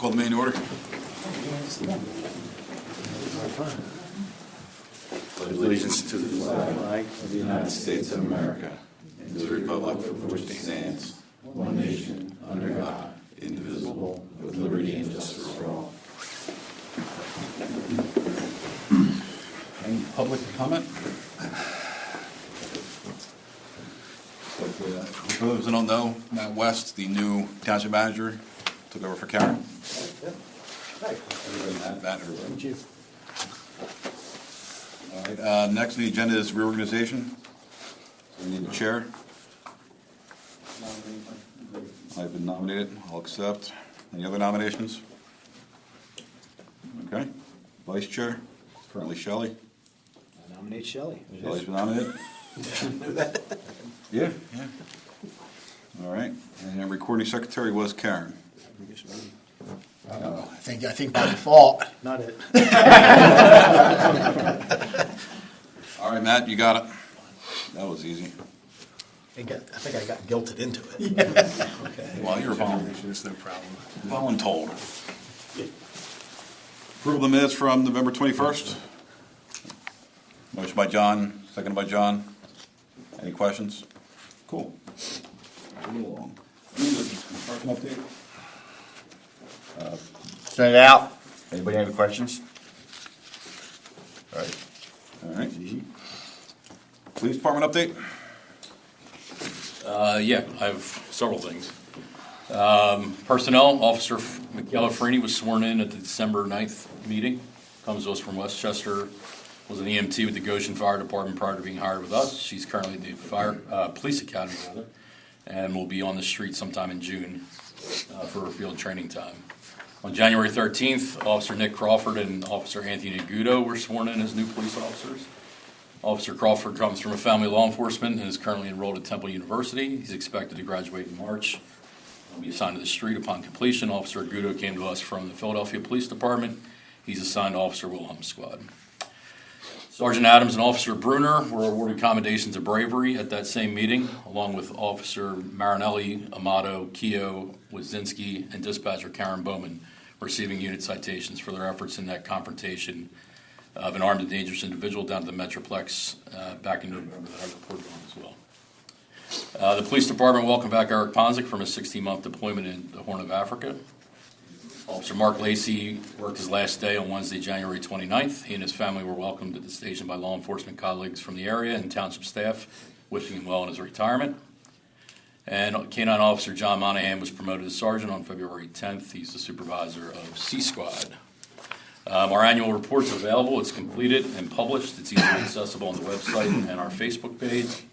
Call the meeting order. Pledge allegiance to the flag of the United States of America and to the republic for which it stands, one nation, under God, indivisible, with liberty and justice for all. Any public comment? For those who don't know, Matt West, the new township manager, took over for Karen. Hi. Matt, Thank you. all right, next on the agenda is reorganization. We need a chair. I've been nominated. I'll accept. Any other nominations? Okay. Vice chair, currently Shelley. I nominate Shelley. Shelley's been nominated. Yeah. All right. And recording secretary was Karen. I think by default. Not it. All right, Matt, you got it. That was easy. I think I got guilted into it. Okay. Well, you're There's no problem. voluntold. Approval of the minutes from November 21st. Motion by John, seconded by John. Any questions? Cool. Moving along. Construction update. Send it out. Anybody have any questions? All right. Police department update. Yeah, I have several things. Personnel, Officer Michaela Freeney was sworn in at the December 9th meeting. Comes to us from Westchester. Was an EMT with the Goshen Fire Department prior to being hired with us. She's currently at the Police Academy, and will be on the street sometime in June for her field training time. On January 13th, Officer Nick Crawford and Officer Anthony Agudo were sworn in as new police officers. Officer Crawford comes from a family law enforcement and is currently enrolled at Temple University. He's expected to graduate in March. He'll be assigned to the street upon completion. Officer Agudo came to us from the Philadelphia Police Department. He's assigned to Officer Wilhelm Squad. Sergeant Adams and Officer Bruner were awarded commendations of bravery at that same meeting, along with Officer Marinelli, Amato, Keogh, Wazinski, and Dispatcher Karen Bowman, receiving unit citations for their efforts in that confrontation of an armed and dangerous individual down to the Metroplex back in November that I reported on as well. The police department welcomed back Eric Ponzik from his 16-month deployment in the Horn of Africa. Officer Mark Lacey worked his last day on Wednesday, January 29th. He and his family were welcomed at the station by law enforcement colleagues from the area and township staff, wishing him well in his retirement. And K-9 Officer John Monahan was promoted to sergeant on February 10th. He's the supervisor of C Squad. Our annual report's available. It's completed and published. It's easily accessible on the website and our Facebook page.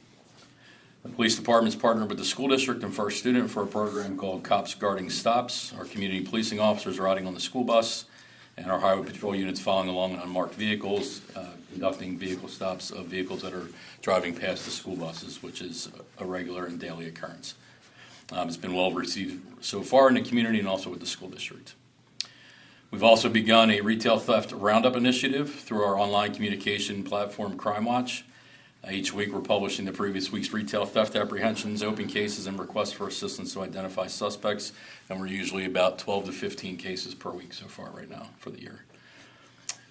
The police department's partnered with the school district and First Student for a program called Cops Guarding Stops. Our community policing officers are riding on the school bus, and our highway patrol units following along in unmarked vehicles, conducting vehicle stops of vehicles that are driving past the school buses, which is a regular and daily occurrence. It's been well received so far in the community and also with the school district. We've also begun a retail theft roundup initiative through our online communication platform, Crime Watch. Each week we're publishing the previous week's retail theft apprehensions, open cases, and requests for assistance to identify suspects, and we're usually about 12 to 15 cases per week so far right now for the year.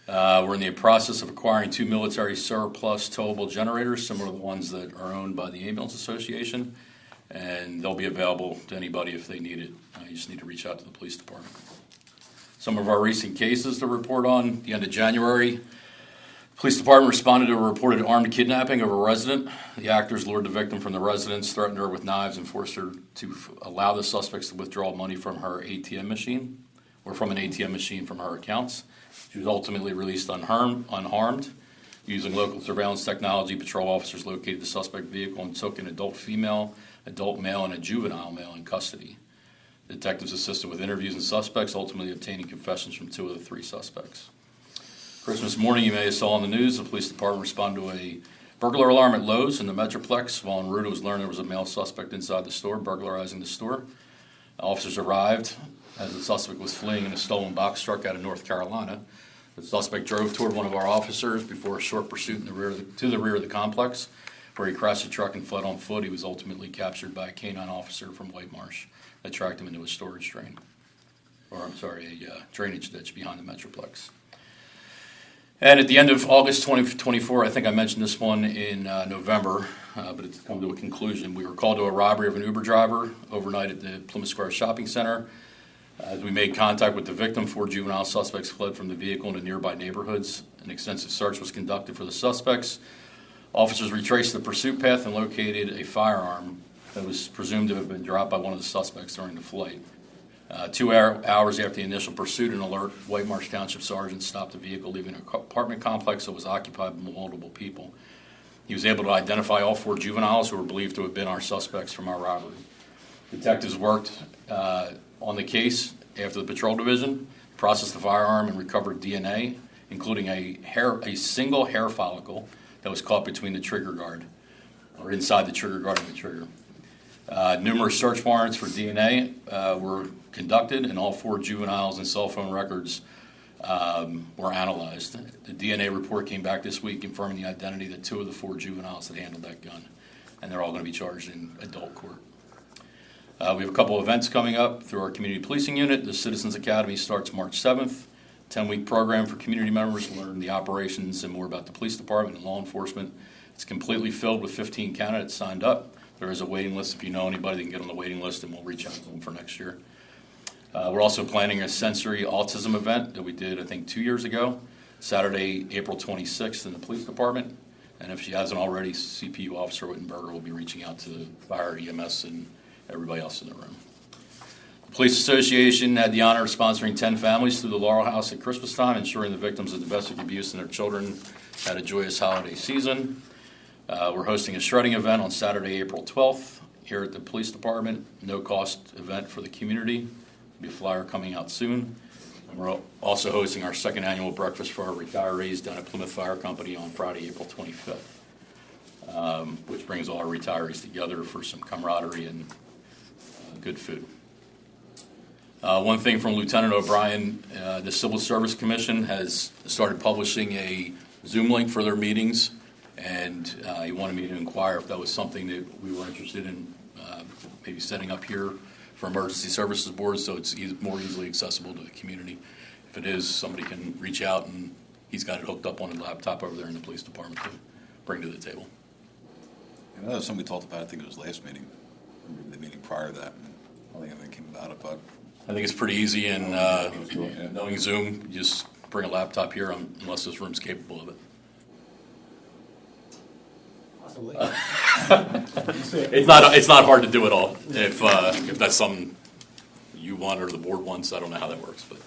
We're in the process of acquiring 2 military surplus towable generators, similar to the ones that are owned by the Ambulance Association, and they'll be available to anybody if they need it. You just need to reach out to the police department. Some of our recent cases to report on. At the end of January, police department responded to a reported armed kidnapping of a resident. The actors lured the victim from the residence, threatened her with knives, and forced her to allow the suspects to withdraw money from her ATM machine, or from an ATM machine from her accounts. She was ultimately released unharmed. Using local surveillance technology, patrol officers located the suspect vehicle and took an adult female, adult male, and a juvenile male in custody. Detectives assisted with interviews and suspects, ultimately obtaining confessions from 2 of the 3 suspects. Christmas morning, you may have saw on the news, the police department responded to a burglar alarm at Lowe's in the Metroplex. While en route, it was learned there was a male suspect inside the store, burglarizing the store. Officers arrived as the suspect was fleeing in a stolen box truck out of North Carolina. The suspect drove toward one of our officers before a short pursuit to the rear of the complex, where he crashed the truck and fled on foot. He was ultimately captured by a K-9 officer from White Marsh that tracked him into a storage drain. drainage ditch behind the Metroplex. And at the end of August 2024, I think I mentioned this one in November, but it's come to a conclusion. We were called to a robbery of an Uber driver overnight at the Plymouth Square Shopping Center. As we made contact with the victim, 4 juvenile suspects fled from the vehicle into nearby neighborhoods. An extensive search was conducted for the suspects. Officers retraced the pursuit path and located a firearm that was presumed to have been dropped by one of the suspects during the flight. 2 hours after the initial pursuit, an alert White Marsh Township sergeant stopped the vehicle leaving an apartment complex that was occupied by multiple people. He was able to identify all 4 juveniles who were believed to have been our suspects from our robbery. Detectives worked on the case after the patrol division, processed the firearm, and recovered DNA, including a single hair follicle that was caught between the trigger guard, or inside the trigger guard of the trigger. Numerous search warrants for DNA were conducted, and all 4 juveniles and cell phone records were analyzed. The DNA report came back this week confirming the identity that 2 of the 4 juveniles had handled that gun, and they're all going to be charged in adult court. We have a couple events coming up through our community policing unit. The Citizens Academy starts March 7th. 10-week program for community members to learn the operations and more about the police department and law enforcement. It's completely filled with 15 candidates signed up. There is a waiting list. If you know anybody, they can get on the waiting list, and we'll reach out to them for next year. We're also planning a sensory autism event that we did, I think, 2 years ago, Saturday, April 26th in the police department. And if she hasn't already, CPU Officer Wittenberger will be reaching out to fire, EMS, and everybody else in the room. The Police Association had the honor of sponsoring 10 families through the Laurel House at Christmas time, ensuring the victims of domestic abuse and their children had a joyous holiday season. We're hosting a shredding event on Saturday, April 12th here at the police department. No-cost event for the community. There'll be a flyer coming out soon. And we're also hosting our 2nd annual breakfast for our retirees down at Plymouth Fire Company on Friday, April 25th, which brings all our retirees together for some camaraderie and good food. One thing from Lieutenant O'Brien, the Civil Service Commission has started publishing a Zoom link for their meetings, and he wanted me to inquire if that was something that we were interested in maybe setting up here for emergency services boards so it's more easily accessible to the community. If it is, somebody can reach out, and he's got it hooked up on a laptop over there in the police department to bring to the table. And that was something we talked about, I think it was last meeting, the meeting prior to that. I don't think anything came about it, but I think it's pretty easy, and knowing Zoom, you just bring a laptop here unless this room's capable of it. Possibly. It's not hard to do it all. If that's something you want or the board wants, I don't know how that works, but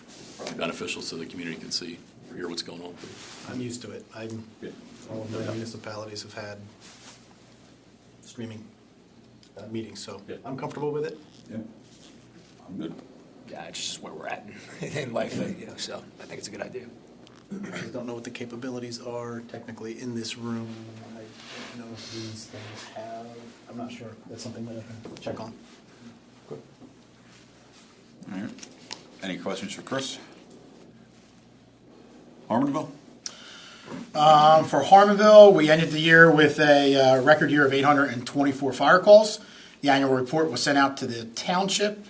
it's probably beneficial so the community can see or hear what's going on. I'm used to it. All of my municipalities have had streaming meetings, so Yeah. I'm comfortable with it. yeah, I'm good. Yeah, it's just where we're at in life, so I think it's a good idea. I just don't know what the capabilities are technically in this room. I don't know if these things have, I'm not sure. That's something that I can check on. All right. Any questions for Chris? Harmonville? For Harmonville, we ended the year with a record year of 824 fire calls. The annual report was sent out to the township.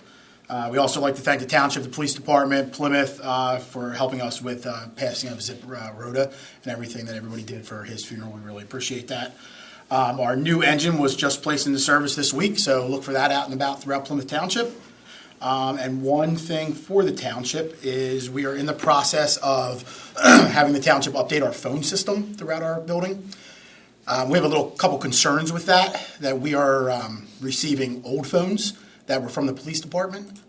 We also like to thank the township, the police department, Plymouth, for helping us with passing of Zip Rhoda and everything that everybody did for his funeral. We really appreciate that. Our new engine was just placed into service this week, so look for that out and about throughout Plymouth Township. And one thing for the township is we are in the process of having the township update our phone system throughout our building. We have a couple concerns with that we are receiving old phones that were from the police department.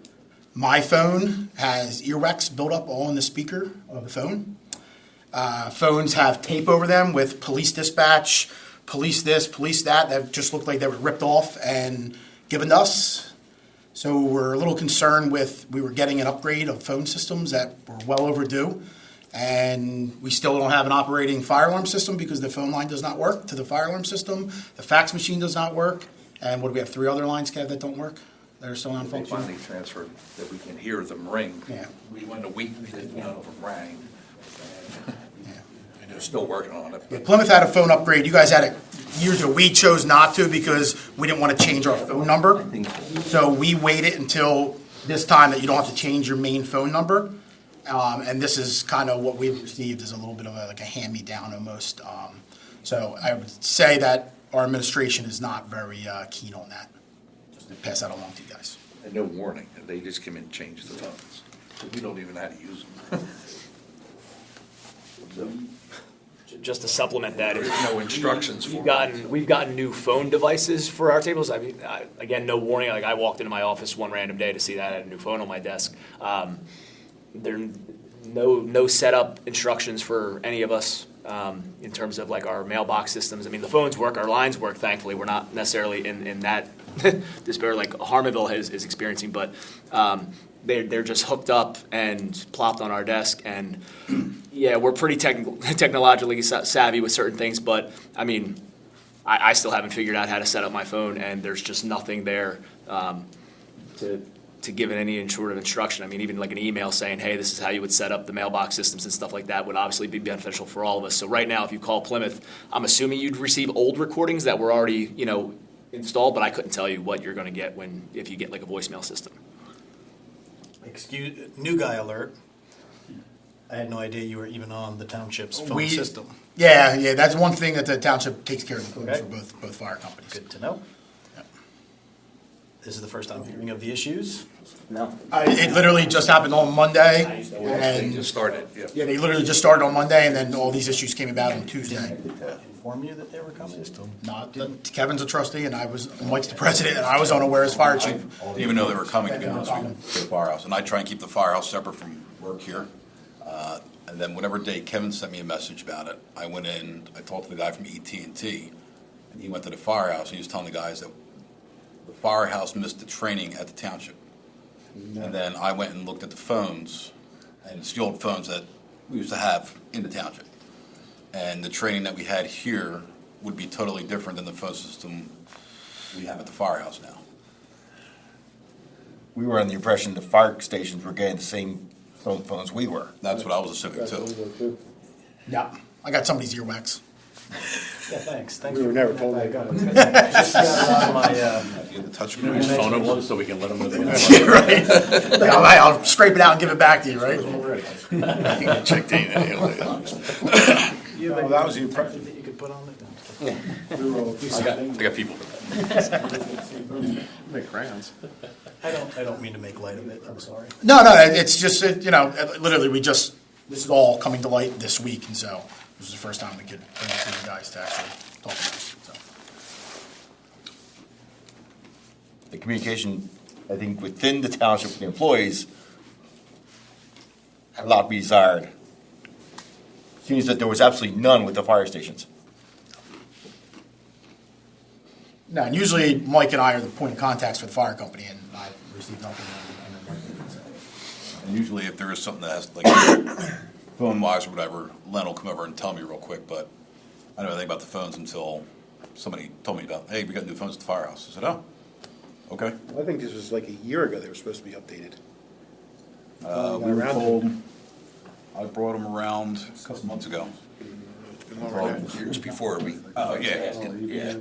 My phone has earwax built up all in the speaker of the phone. Phones have tape over them with police dispatch, police this, police that just looked like they were ripped off and given to us. So we're a little concerned we were getting an upgrade of phone systems that were well overdue, and we still don't have an operating fire alarm system because the phone line does not work to the fire alarm system. The fax machine does not work, and what do we have, 3 other lines, Kev, that don't work? That are still They non-functional? finally transferred that we can hear them ring. Yeah. We went a week that none of them rang. Yeah. And they're still working on it. Yeah, Plymouth had a phone upgrade. You guys had it years ago. We chose not to because we didn't want to change our phone number. So we waited until this time that you don't have to change your main phone number. And this is kind of what we've received as a little bit of like a hand-me-down almost. So I would say that our administration is not very keen on that. Just to pass that along to you guys. And no warning, they just come in and change the phones. So we don't even know how to use them. Just to supplement that, No instructions for we've gotten new phone devices for our tables. I mean, again, no warning. Like I walked into my office one random day to see that I had a new phone on my desk. There no setup instructions for any of us in terms of like our mailbox systems. I mean, the phones work, our lines work. Thankfully, we're not necessarily in that despair like Harmonville is experiencing, but they're just hooked up and plopped on our desk. And yeah, we're pretty technologically savvy with certain things, but I mean, I still haven't figured out how to set up my phone, and there's just nothing there to give it any sort of instruction. I mean, even like an email saying, hey, this is how you would set up the mailbox systems and stuff like that would obviously be beneficial for all of us. So right now, if you call Plymouth, I'm assuming you'd receive old recordings that were already, installed, but I couldn't tell you what you're going to get if you get like a voicemail system. New guy alert. I had no idea you were even on the township's phone system. Yeah, that's one thing that the township takes care of the phones Okay. for both fire companies. Good to know. Yep. This is the first time hearing of the issues. No. It literally just happened on Monday, They and just started, yeah. yeah, they literally just started on Monday, and then all these issues came about on Tuesday. Inform you that they were coming? Not Kevin's a trustee, and Mike's the president, and I was unaware as fire chief. Didn't even know they were coming, to be honest with you, to the firehouse. And I try and keep the firehouse separate from work here. And then whatever day Kevin sent me a message about it, I went in, I talked to the guy from ET&T, and he went to the firehouse, and he was telling the guys that the firehouse missed the training at the township. And then I went and looked at the phones, and it's the old phones that we used to have in the township. And the training that we had here would be totally different than the phone system we have at the firehouse now. We were under the impression the fire stations were getting the same phone phones we were. That's what I was assuming too. Yeah, I got somebody's earwax. Yeah, thanks. Thanks. We were never told that. Just got on my, You had the touch screen. His phone number so we can let him know they got I'll scrape it out and give it back to you, right? Check the you have that was the impression. that you could put on it? I got people for that. Make crayons. I don't mean to make light of it. I'm sorry. No, it's just, literally this is all coming to light this week, and so this is the first time we could bring it to you guys to actually talk about it, so. The communication, I think, within the township, with the employees, had a lot to be desired. Seems that there was absolutely none with the fire stations. No, and usually Mike and I are the point of contacts for the fire company, and I received nothing. And usually if there is something that has, like, phone wise or whatever, Len will come over and tell me real quick, but I don't know anything about the phones until somebody told me about, hey, we got new phones at the firehouse. I said, oh, okay. I think this was like a year ago they were supposed to be updated. We were told, I brought them around a couple months ago. It's been longer than that. years before we. Oh, yeah. Yeah.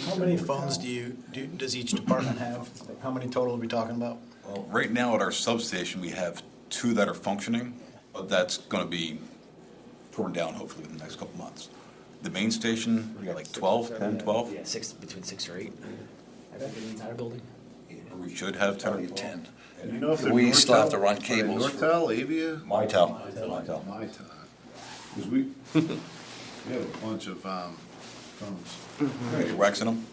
How many phones does each department have? Like, how many total are we talking about? Well, right now at our substation, we have 2 that are functioning, but that's going to be torn down hopefully in the next couple months. The main station, we got like 12, 10, 12. Yeah, between 6 or 8. I think in the entire building. We should have 10 or 12. 10. You know if they're We still have to Nortel? run Are they cables. Nortel, Avia? Mytel. My time. Because we have a bunch of phones. Are you waxing them?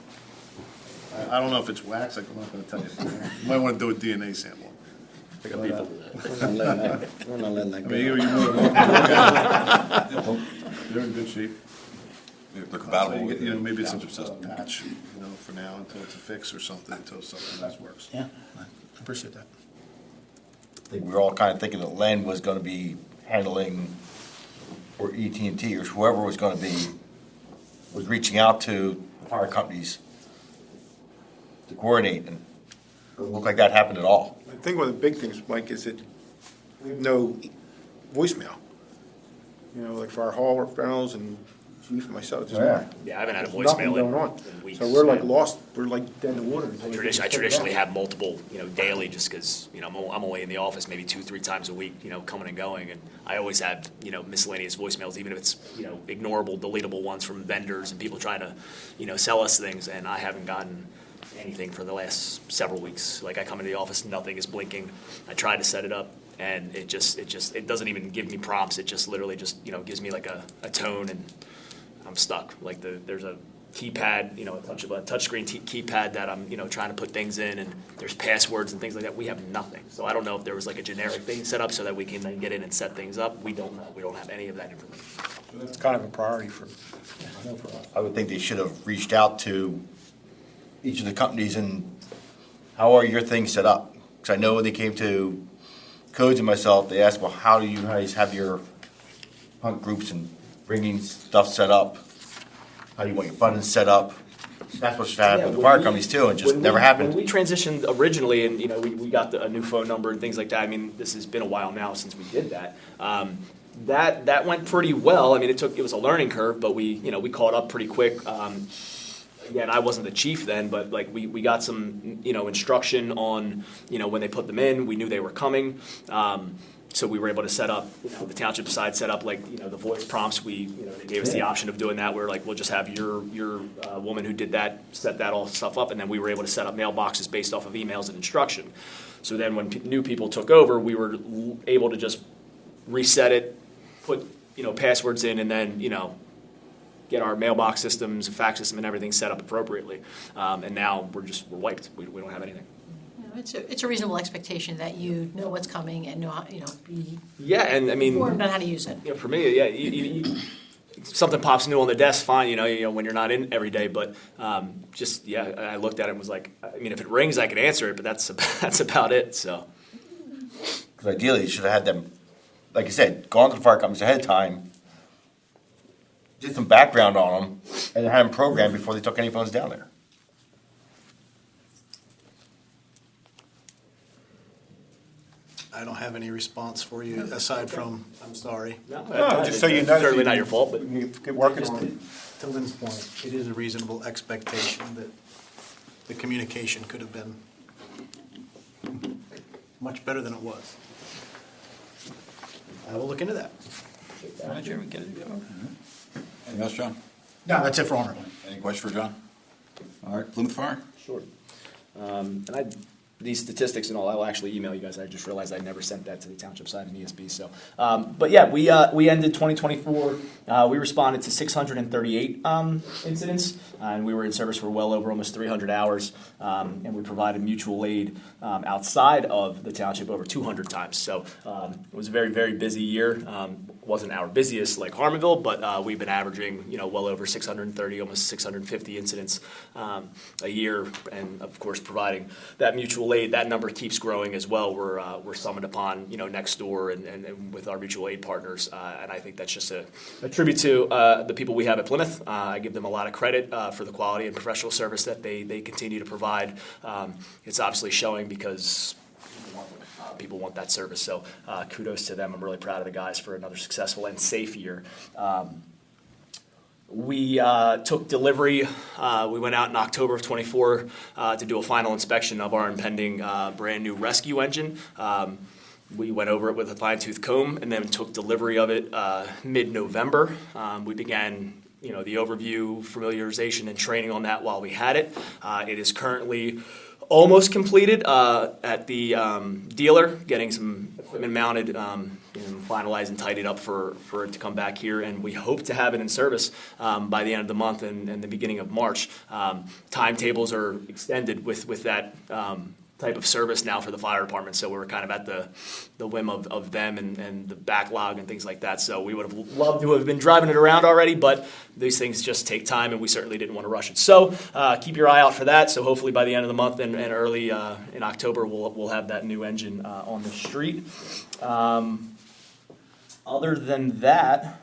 I don't know if it's wax, I'm not gonna tell you. You might wanna do a DNA sample. I got people for that. I mean, they're in good shape. They're compatible with You know, the maybe it's a township system. patch, for now, until it's a fix or something, until something else works. Yeah, I appreciate that. I think we were all kind of thinking that Len was going to be handling, or ET&T, or whoever was going to be, was reaching out to the fire companies to coordinate, and it didn't look like that happened at all. I think one of the big things, Mike, is that we have no voicemail. Like for our hall rentals and chief, myself, just Yeah, I haven't had a nothing voicemail going on. in weeks. So we're like lost, we're like dead in the water. I traditionally have multiple, daily, just because, I'm only in the office maybe 2-3 times a week, coming and going, and I always have, miscellaneous voicemails, even if it's, ignorable, deletable ones from vendors and people trying to, sell us things, and I haven't gotten anything for the last several weeks. Like, I come into the office, nothing is blinking. I tried to set it up, and it doesn't even give me prompts. It just literally just, gives me like a tone, and I'm stuck. Like, there's a keypad, a touchscreen keypad that I'm, trying to put things in, and there's passwords and things like that. We have nothing. So I don't know if there was like a generic thing set up so that we can then get in and set things up. We don't know. We don't have any of that information. That's kind of a priority for, I would think they should have reached out to each of the companies and how are your things set up? Because I know when they came to Codes and myself, they asked, well, how do you guys have your hunt groups and bringing stuff set up? How do you want your buttons set up? That's what should happen with the fire companies too, and just never happened. When we transitioned originally, and we got a new phone number and things like that. I mean, this has been a while now since we did that. That went pretty well. I mean, it was a learning curve, but we caught up pretty quick. Again, I wasn't the chief then, but like we got some instruction on when they put them in. We knew they were coming. So we were able to set up, the township side set up like, the voice prompts. They gave us the option of doing that. We're like, we'll just have your woman who did that set that all stuff up, and then we were able to set up mailboxes based off of emails and instruction. So then when new people took over, we were able to just reset it, put passwords in, and then get our mailbox systems, fax system, and everything set up appropriately. And now we're wiped. We don't have anything. It's a reasonable expectation that you know what's coming and know how, be Yeah, and I mean, informed on how to use it. for me, yeah, something pops new on the desk, fine, when you're not in every day. But I looked at it and was like, I mean, if it rings, I can answer it, but that's about it. So, Because ideally, you should have had them, like I said, gone to the fire companies ahead of time, did some background on them, and had them programmed before they took any phones down there. I don't have any response for you aside from, I'm sorry. no, just so you know. certainly not your fault, but You get working on it. To Lynn's point, it is a reasonable expectation that the communication could have been much better than it was. I will look into that. Anything else, John? No, that's it for Honorable. Any question for John? All right, Plymouth Fire? sure. And these statistics and all, I'll actually email you guys. I just realized I never sent that to the township side and ESB. So, but yeah, we ended 2024. We responded to 638 incidents, and we were in service for well over almost 300 hours. And we provided mutual aid outside of the township over 200 times. So it was a very, very busy year. Wasn't our busiest like Harmonville, but we've been averaging well over 630, almost 650 incidents a year, and of course providing that mutual aid. That number keeps growing as well. We're summoned upon next door and with our mutual aid partners, and I think that's just a tribute to the people we have at Plymouth. I give them a lot of credit for the quality and professional service that they continue to provide. It's obviously showing because people want that service. So kudos to them. I'm really proud of the guys for another successful and safe year. We took delivery. We went out in October of 24 to do a final inspection of our impending brand new rescue engine. We went over it with a fine-tooth comb and then took delivery of it mid-November. We began the overview, familiarization, and training on that while we had it. It is currently almost completed at the dealer, getting some equipment mounted, and finalized and tidied up for it to come back here. And we hope to have it in service by the end of the month and the beginning of March. Timetables are extended with that type of service now for the fire department, so we were kind of at the whim of them and the backlog and things like that. So we would have loved to have been driving it around already, but these things just take time, and we certainly didn't want to rush it. So keep your eye out for that. So hopefully by the end of the month and early in October, we'll have that new engine on the street. Other than that,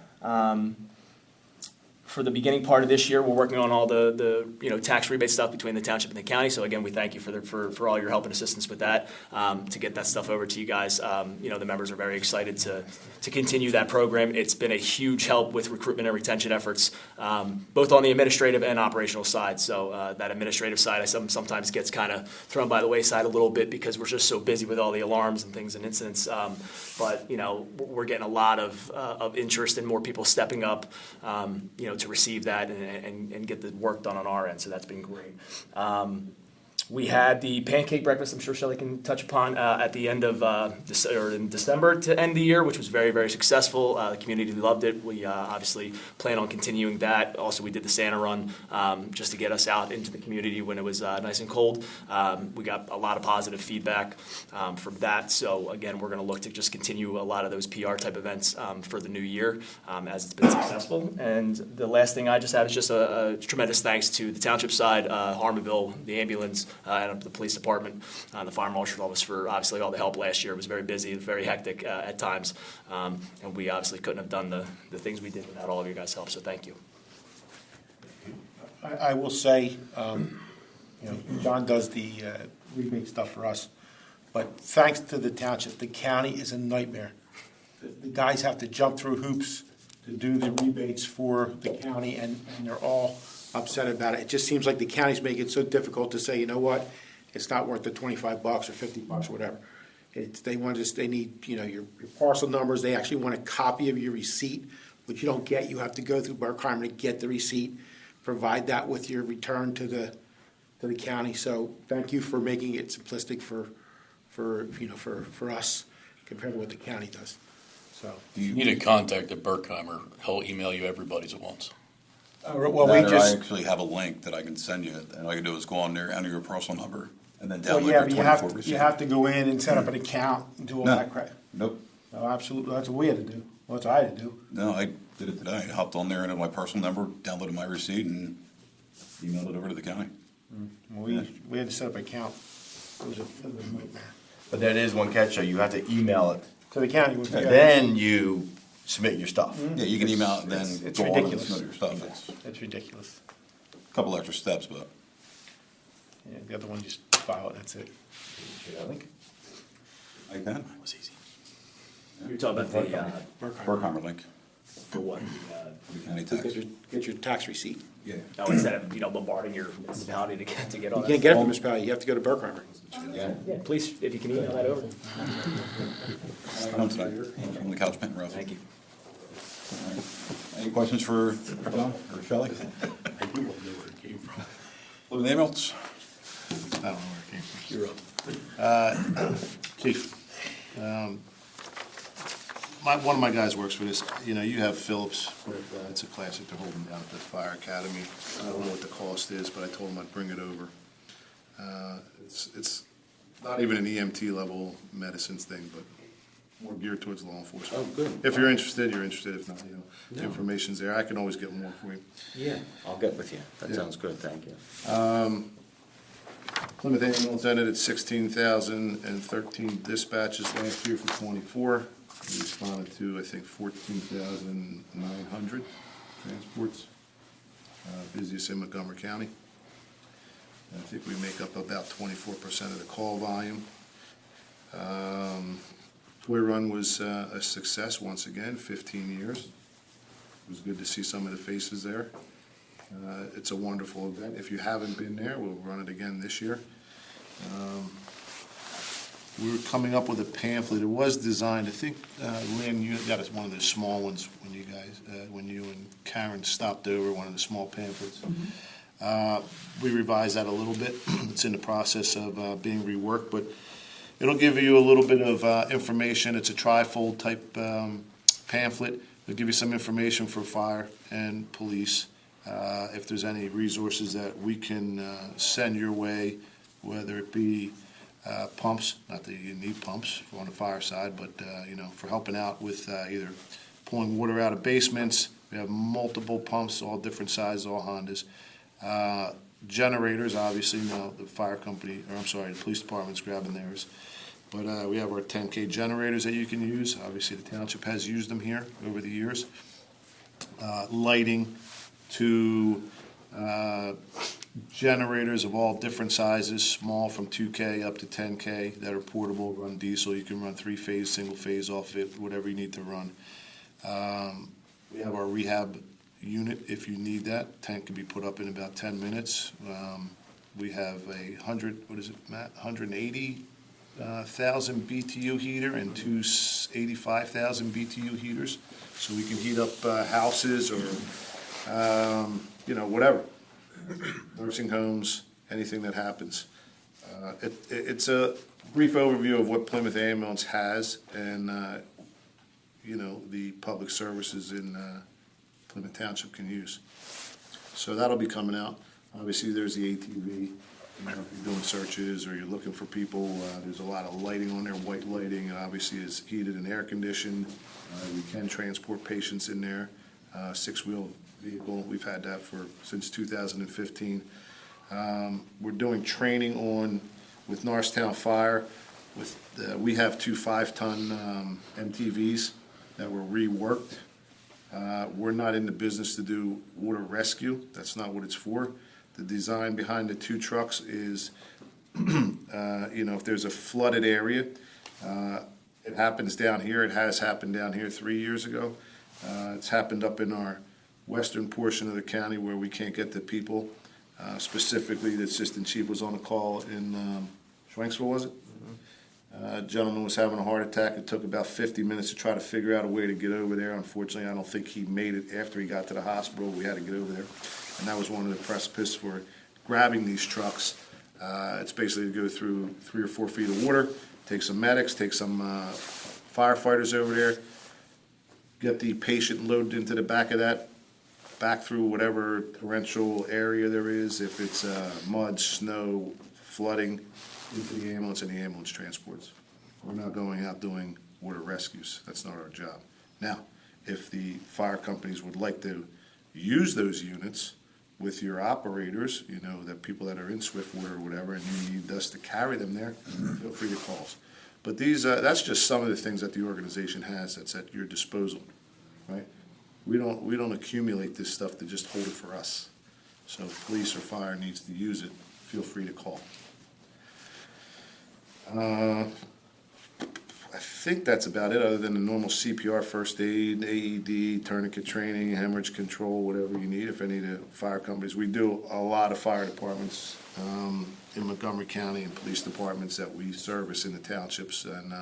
for the beginning part of this year, we're working on all the tax rebate stuff between the township and the county. So again, we thank you for all your help and assistance with that, to get that stuff over to you guys. The members are very excited to continue that program. It's been a huge help with recruitment and retention efforts, both on the administrative and operational side. So that administrative side sometimes gets kind of thrown by the wayside a little bit because we're just so busy with all the alarms and things and incidents. But we're getting a lot of interest and more people stepping up, to receive that and get the work done on our end. So that's been great. We had the pancake breakfast, I'm sure Shelley can touch upon, at the end of in December to end the year, which was very, very successful. The community loved it. We obviously plan on continuing that. Also, we did the Santa run just to get us out into the community when it was nice and cold. We got a lot of positive feedback from that. So again, we're going to look to just continue a lot of those PR type events for the new year as it's been successful. And the last thing I just have is just a tremendous thanks to the township side, Harmonville, the ambulance, and the police department, the fire marshal's office for obviously all the help last year. It was very busy, very hectic at times, and we obviously couldn't have done the things we did without all of your guys' help, so thank you. I will say, John does the rebate stuff for us, but thanks to the township, the county is a nightmare. The guys have to jump through hoops to do the rebates for the county, and they're all upset about it. It just seems like the counties make it so difficult to say, you know what, it's not worth the $25 or $50 or whatever. They need, your parcel numbers. They actually want a copy of your receipt, which you don't get. You have to go through Burkheimer to get the receipt. Provide that with your return to the county. So thank you for making it simplistic for us compared to what the county does. So You need to contact the Burkheimer. He'll email you everybody's at once. well, I we just. actually have a link that I can send you, and all you do is go on there, enter your personal number, and then Well, download yeah, your but 24 you receipt. have to go in and set up an account and do all No. that crap. Nope. No, absolutely, that's what we had to do. Well, that's what I had to do. No, I did it today. I hopped on there, entered my personal number, downloaded my receipt, and emailed it over to the county. We had to set up an account. It was a nightmare. But that is one catch, though. You have to email it. To the county. Then you submit your stuff. Yeah, you can email it, then It's go on and ridiculous. submit your stuff. It's That's ridiculous. a couple extra steps, but Yeah, the other one, just file it, that's it. I can. It was easy. You're talking about the, Burkheimer link, for what? the county tax. Get your tax receipt. Yeah. Instead of, bombarding your municipality to get all You that. can't get it from municipality, you have to go to Burkheimer. Yeah, please, if you can email that over. Home tonight from the couch pit row. Thank you. All right. Any questions for John or Shelley? Look at the emails. I don't know where it came from. You're up. Chief, one of my guys works for this. You have Phillips. It's a classic to hold him down at the fire academy. I don't know what the cost is, but I told him I'd bring it over. It's not even an EMT level medicines thing, but more geared towards law enforcement. Oh, good. If you're interested, you're interested. If not, the information's there. I can always get more for you. Yeah, I'll get with you. That Yeah. sounds good, thank you. Plymouth ambulance ended at 16,013 dispatches last year for 24. We responded to, I think, 14,900 transports. Busiest in Montgomery County. I think we make up about 24% of the call volume. Toy Run was a success once again, 15 years. It was good to see some of the faces there. It's a wonderful event. If you haven't been there, we'll run it again this year. We were coming up with a pamphlet. It was designed, I think, Lynn, you got us one of the small ones when you and Karen stopped over, one of the small pamphlets. We revised that a little bit. It's in the process of being reworked, but it'll give you a little bit of information. It's a trifold type pamphlet. It'll give you some information for fire and police. If there's any resources that we can send your way, whether it be pumps, not that you need pumps on the fire side, but for helping out with either pulling water out of basements. We have multiple pumps, all different sizes, all Hondas. Generators, obviously, now the fire company, the police department's grabbing theirs. But we have our 10K generators that you can use. Obviously, the township has used them here over the years. Lighting, to generators of all different sizes, small from 2K up to 10K that are portable, run diesel. You can run three-phase, single-phase off it, whatever you need to run. We have our rehab unit if you need that. Tank can be put up in about 10 minutes. We have a 180,000 BTU heater and two 85,000 BTU heaters. So we can heat up houses or, whatever. Nursing homes, anything that happens. It's a brief overview of what Plymouth Ambulance has and, the public services in Plymouth Township can use. So that'll be coming out. Obviously, there's the ATV. If you're doing searches or you're looking for people, there's a lot of lighting on there, white lighting. It obviously is heated and air conditioned. We can transport patients in there. Six-wheel vehicle, we've had that since 2015. We're doing training with Norristown Fire. We have two 5-ton MTVs that were reworked. We're not in the business to do water rescue. That's not what it's for. The design behind the two trucks is, if there's a flooded area, it happens down here. It has happened down here 3 years ago. It's happened up in our western portion of the county where we can't get to people. Specifically, the assistant chief was on a call in Schwenksville, was it? A gentleman was having a heart attack. It took about 50 minutes to try to figure out a way to get over there. Unfortunately, I don't think he made it after he got to the hospital. We had to get over there. And that was one of the precipices for grabbing these trucks. It's basically to go through 3 or 4 feet of water, take some medics, take some firefighters over there, get the patient loaded into the back of that, back through whatever torrential area there is, if it's mud, snow, flooding, into the ambulance and the ambulance transports. We're not going out doing water rescues. That's not our job. Now, if the fire companies would like to use those units with your operators, the people that are in Swiftwater or whatever, and you need us to carry them there, feel free to call us. But that's just some of the things that the organization has that's at your disposal, right? We don't accumulate this stuff to just hold it for us. So if police or fire needs to use it, feel free to call. I think that's about it, other than the normal CPR, first aid, AED, tourniquet training, hemorrhage control, whatever you need. If any of the fire companies, we do a lot of fire departments in Montgomery County and police departments that we service in the townships, and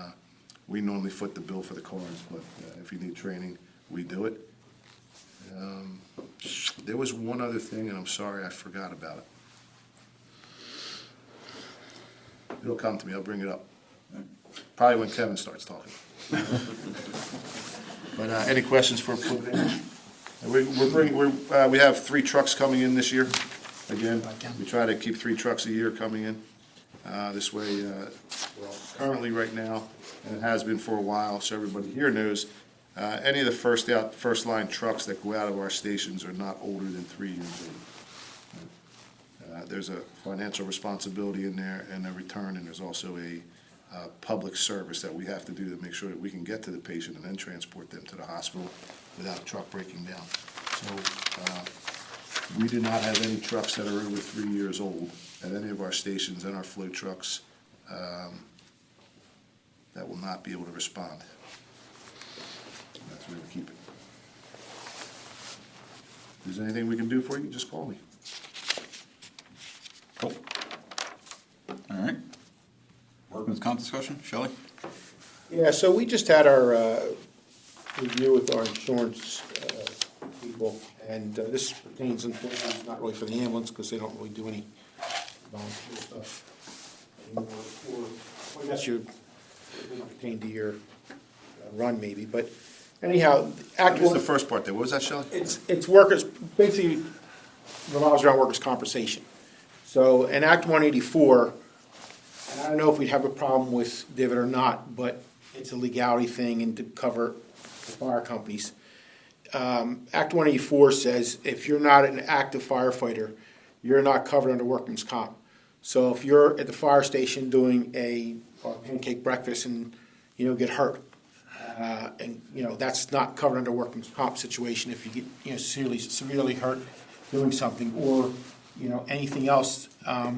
we normally foot the bill for the cars, but if you need training, we do it. There was one other thing, and I'm sorry I forgot about it. It'll come to me, I'll bring it up. Probably when Kevin starts talking. But any questions for we have 3 trucks coming in this year. Again, we try to keep 3 trucks a year coming in. This way, currently right now, and it has been for a while, so everybody here knows, any of the first line trucks that go out of our stations are not older than 3 years old. There's a financial responsibility in there and a return, and there's also a public service that we have to do to make sure that we can get to the patient and then transport them to the hospital without a truck breaking down. So we do not have any trucks that are over 3 years old at any of our stations and our float trucks that will not be able to respond. That's where we keep it. If there's anything we can do for you, just call me. Cool. All right. Workman's comp discussion, Shelley? Yeah, so we just had our review with our insurance people, and this pertains, unfortunately, not really for the ambulance, because they don't really do any volunteer stuff anymore. Or I guess it doesn't pertain to your run, maybe, but anyhow, What was the first part there? What was that, Shelley? it's workers, basically revolves around workers' compensation. So in Act 184, and I don't know if we'd have a problem with divot or not, but it's a legality thing and to cover the fire companies. Act 184 says if you're not an active firefighter, you're not covered under workman's comp. So if you're at the fire station doing a pancake breakfast and get hurt, And, that's not covered under workman's comp situation if you get, severely hurt doing something, or, anything else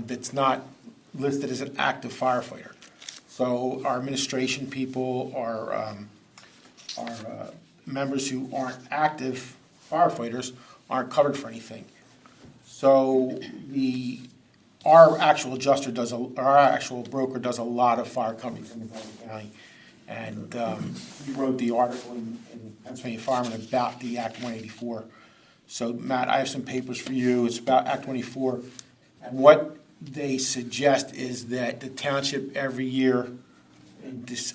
that's not listed as an active firefighter. So our administration people, our members who aren't active firefighters aren't covered for anything. So our actual broker does a lot of fire companies in Baldwin County. And he wrote the article in Pennsylvania Fireman about the Act 184. So Matt, I have some papers for you. It's about Act 184. And what they suggest is that the township every year in this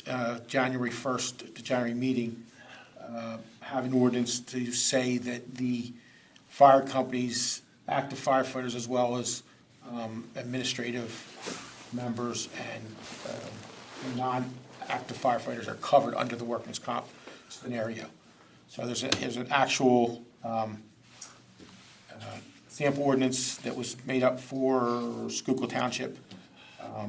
January 1st to January meeting have an ordinance to say that the fire companies, active firefighters, as well as administrative members and non-active firefighters are covered under the workman's comp scenario. So there's an actual sample ordinance that was made up for Schuylkill Township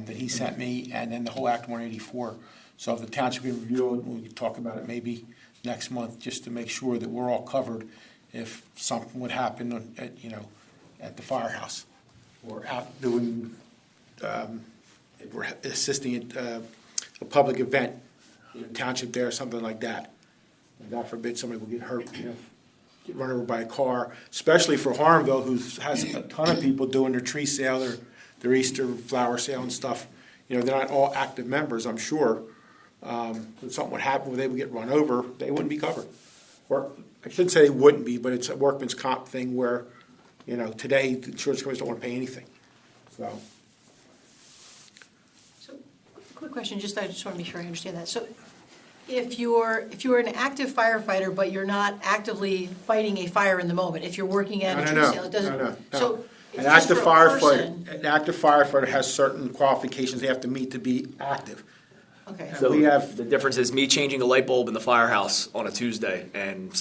that he sent me, and then the whole Act 184. So if the township can review it, we can talk about it maybe next month, just to make sure that we're all covered if something would happen at the firehouse, or out doing, if we're assisting at a public event, township there, or something like that. And God forbid somebody will get hurt, get run over by a car, especially for Harmville, who has a ton of people doing their tree sale, their Easter flower sale and stuff. They're not all active members, I'm sure. If something would happen where they would get run over, they wouldn't be covered. Or I shouldn't say they wouldn't be, but it's a workman's comp thing where, today the insurance companies don't want to pay anything. So, Quick question, I just want to make sure I understand that. So if you're an active firefighter, but you're not actively fighting a fire in the moment, if you're working at a tree sale, it doesn't. No. So An it's just active for a person. firefighter has certain qualifications they have to meet to be active. Okay. So We have- the difference is me changing a light bulb in the firehouse on a Tuesday, and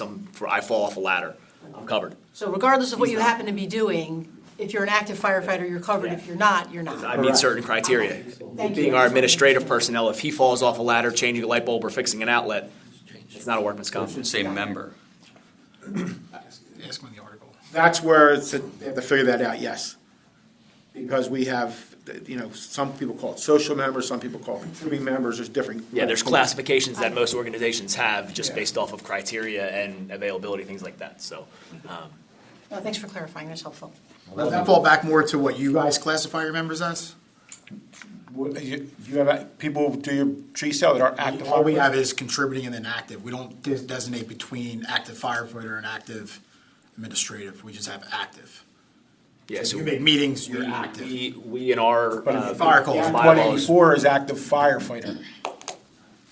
I fall off a ladder. I'm covered. So regardless of what you happen to be doing, if you're an active firefighter, you're covered. If you're not, you're not. I meet certain criteria. Thank Being you. our administrative personnel, if he falls off a ladder, changing a light bulb or fixing an outlet, it's not a workman's comp. Say member. Ask me the article. That's where they have to figure that out, yes. Because we have, some people call it social members, some people call it contributing members, there's different. Yeah, there's classifications that most organizations have just based off of criteria and availability, things like that. So, Well, thanks for clarifying, that's helpful. Does that fall back more to what you guys classify your members as? You have people do your tree sale that aren't active. All we have is contributing and then active. We don't designate between active firefighter and active administrative. We just have active. yeah, So so you make meetings, you're active. we in our Fire calls. Act bylaws- 184 is active firefighter.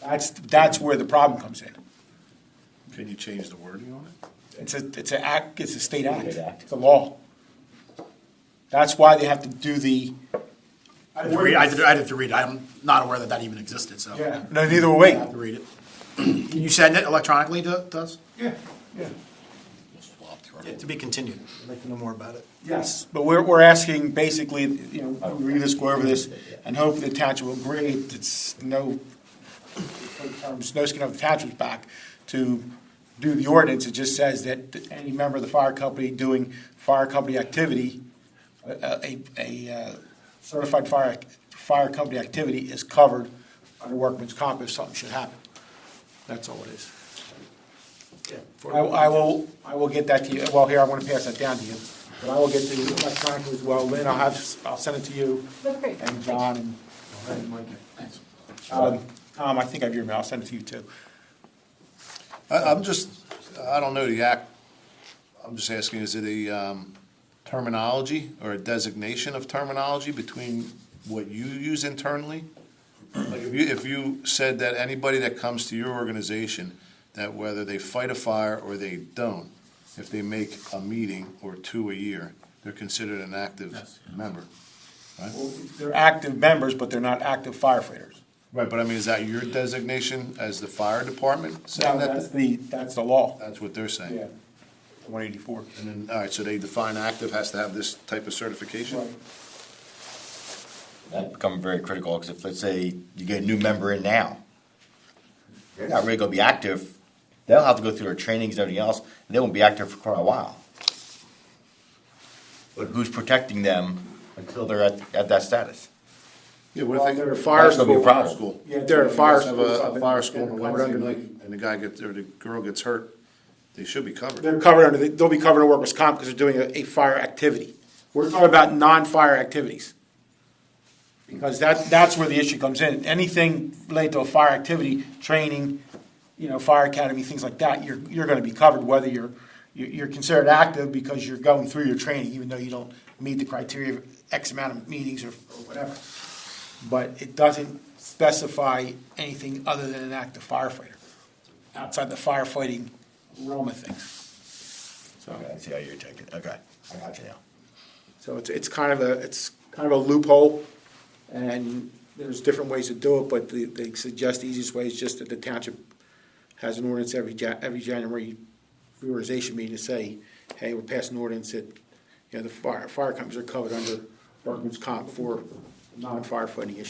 That's where the problem comes in. Can you change the wording on it? It's a state act. It's a law. That's why they have to do the. I'd have to read it. I'm not aware that even existed, so. Yeah, no, neither will we. I have to read it. Can you send it electronically to us? Yeah. Yeah, to be continued. I'd like to know more about it. Yes, but we're asking basically, read this, go over this, and hopefully the township will agree. It's no skin off the township's back to do the ordinance. It just says that any member of the fire company doing fire company activity, a certified fire company activity is covered under workman's comp if something should happen. That's all it is. I will get that to you. Well, here, I want to pass that down to you. But I will get to you electronically as well. Lynn, I'll send it to you. That's great. And John and Mike. Thanks. Tom, I think I have your email. I'll send it to you too. I don't know the act. I'm just asking, is it a terminology or a designation of terminology between what you use internally? Like if you said that anybody that comes to your organization, that whether they fight a fire or they don't, if they make a meeting or two a year, they're considered an active member, right? Well, they're active members, but they're not active firefighters. Right, but I mean, is that your designation as the fire department? No, saying that? that's the law. That's what they're saying. Yeah. 184. And then, all right, so they define active has to have this type of certification? Right. That becomes very critical, because if, let's say, you get a new member in now, they're not really gonna be active. They'll have to go through their trainings and everything else, and they won't be active for quite a while. But who's protecting them until they're at that status? Yeah, what if they They're a fire That's gonna be a school. problem. Yeah, they're a fire have school. a fire school on a They're Wednesday covered night, under- and the guy gets, or the girl gets hurt, they should be covered. They're covered under, they'll be covered under workers' comp because they're doing a fire activity. We're talking about non-fire activities. Because that's where the issue comes in. Anything related to a fire activity, training, fire academy, things like that, you're gonna be covered, whether you're considered active because you're going through your training, even though you don't meet the criteria of X amount of meetings or whatever. But it doesn't specify anything other than an active firefighter, outside the firefighting realm of things. So, Okay, I see how you're taking it. Okay, I got you now. so it's kind of a loophole, and there's different ways to do it, but they suggest the easiest way is just that the township has an ordinance every January reorganization meeting to say, hey, we're passing an ordinance that, the fire companies are covered under workman's comp for non-firefighting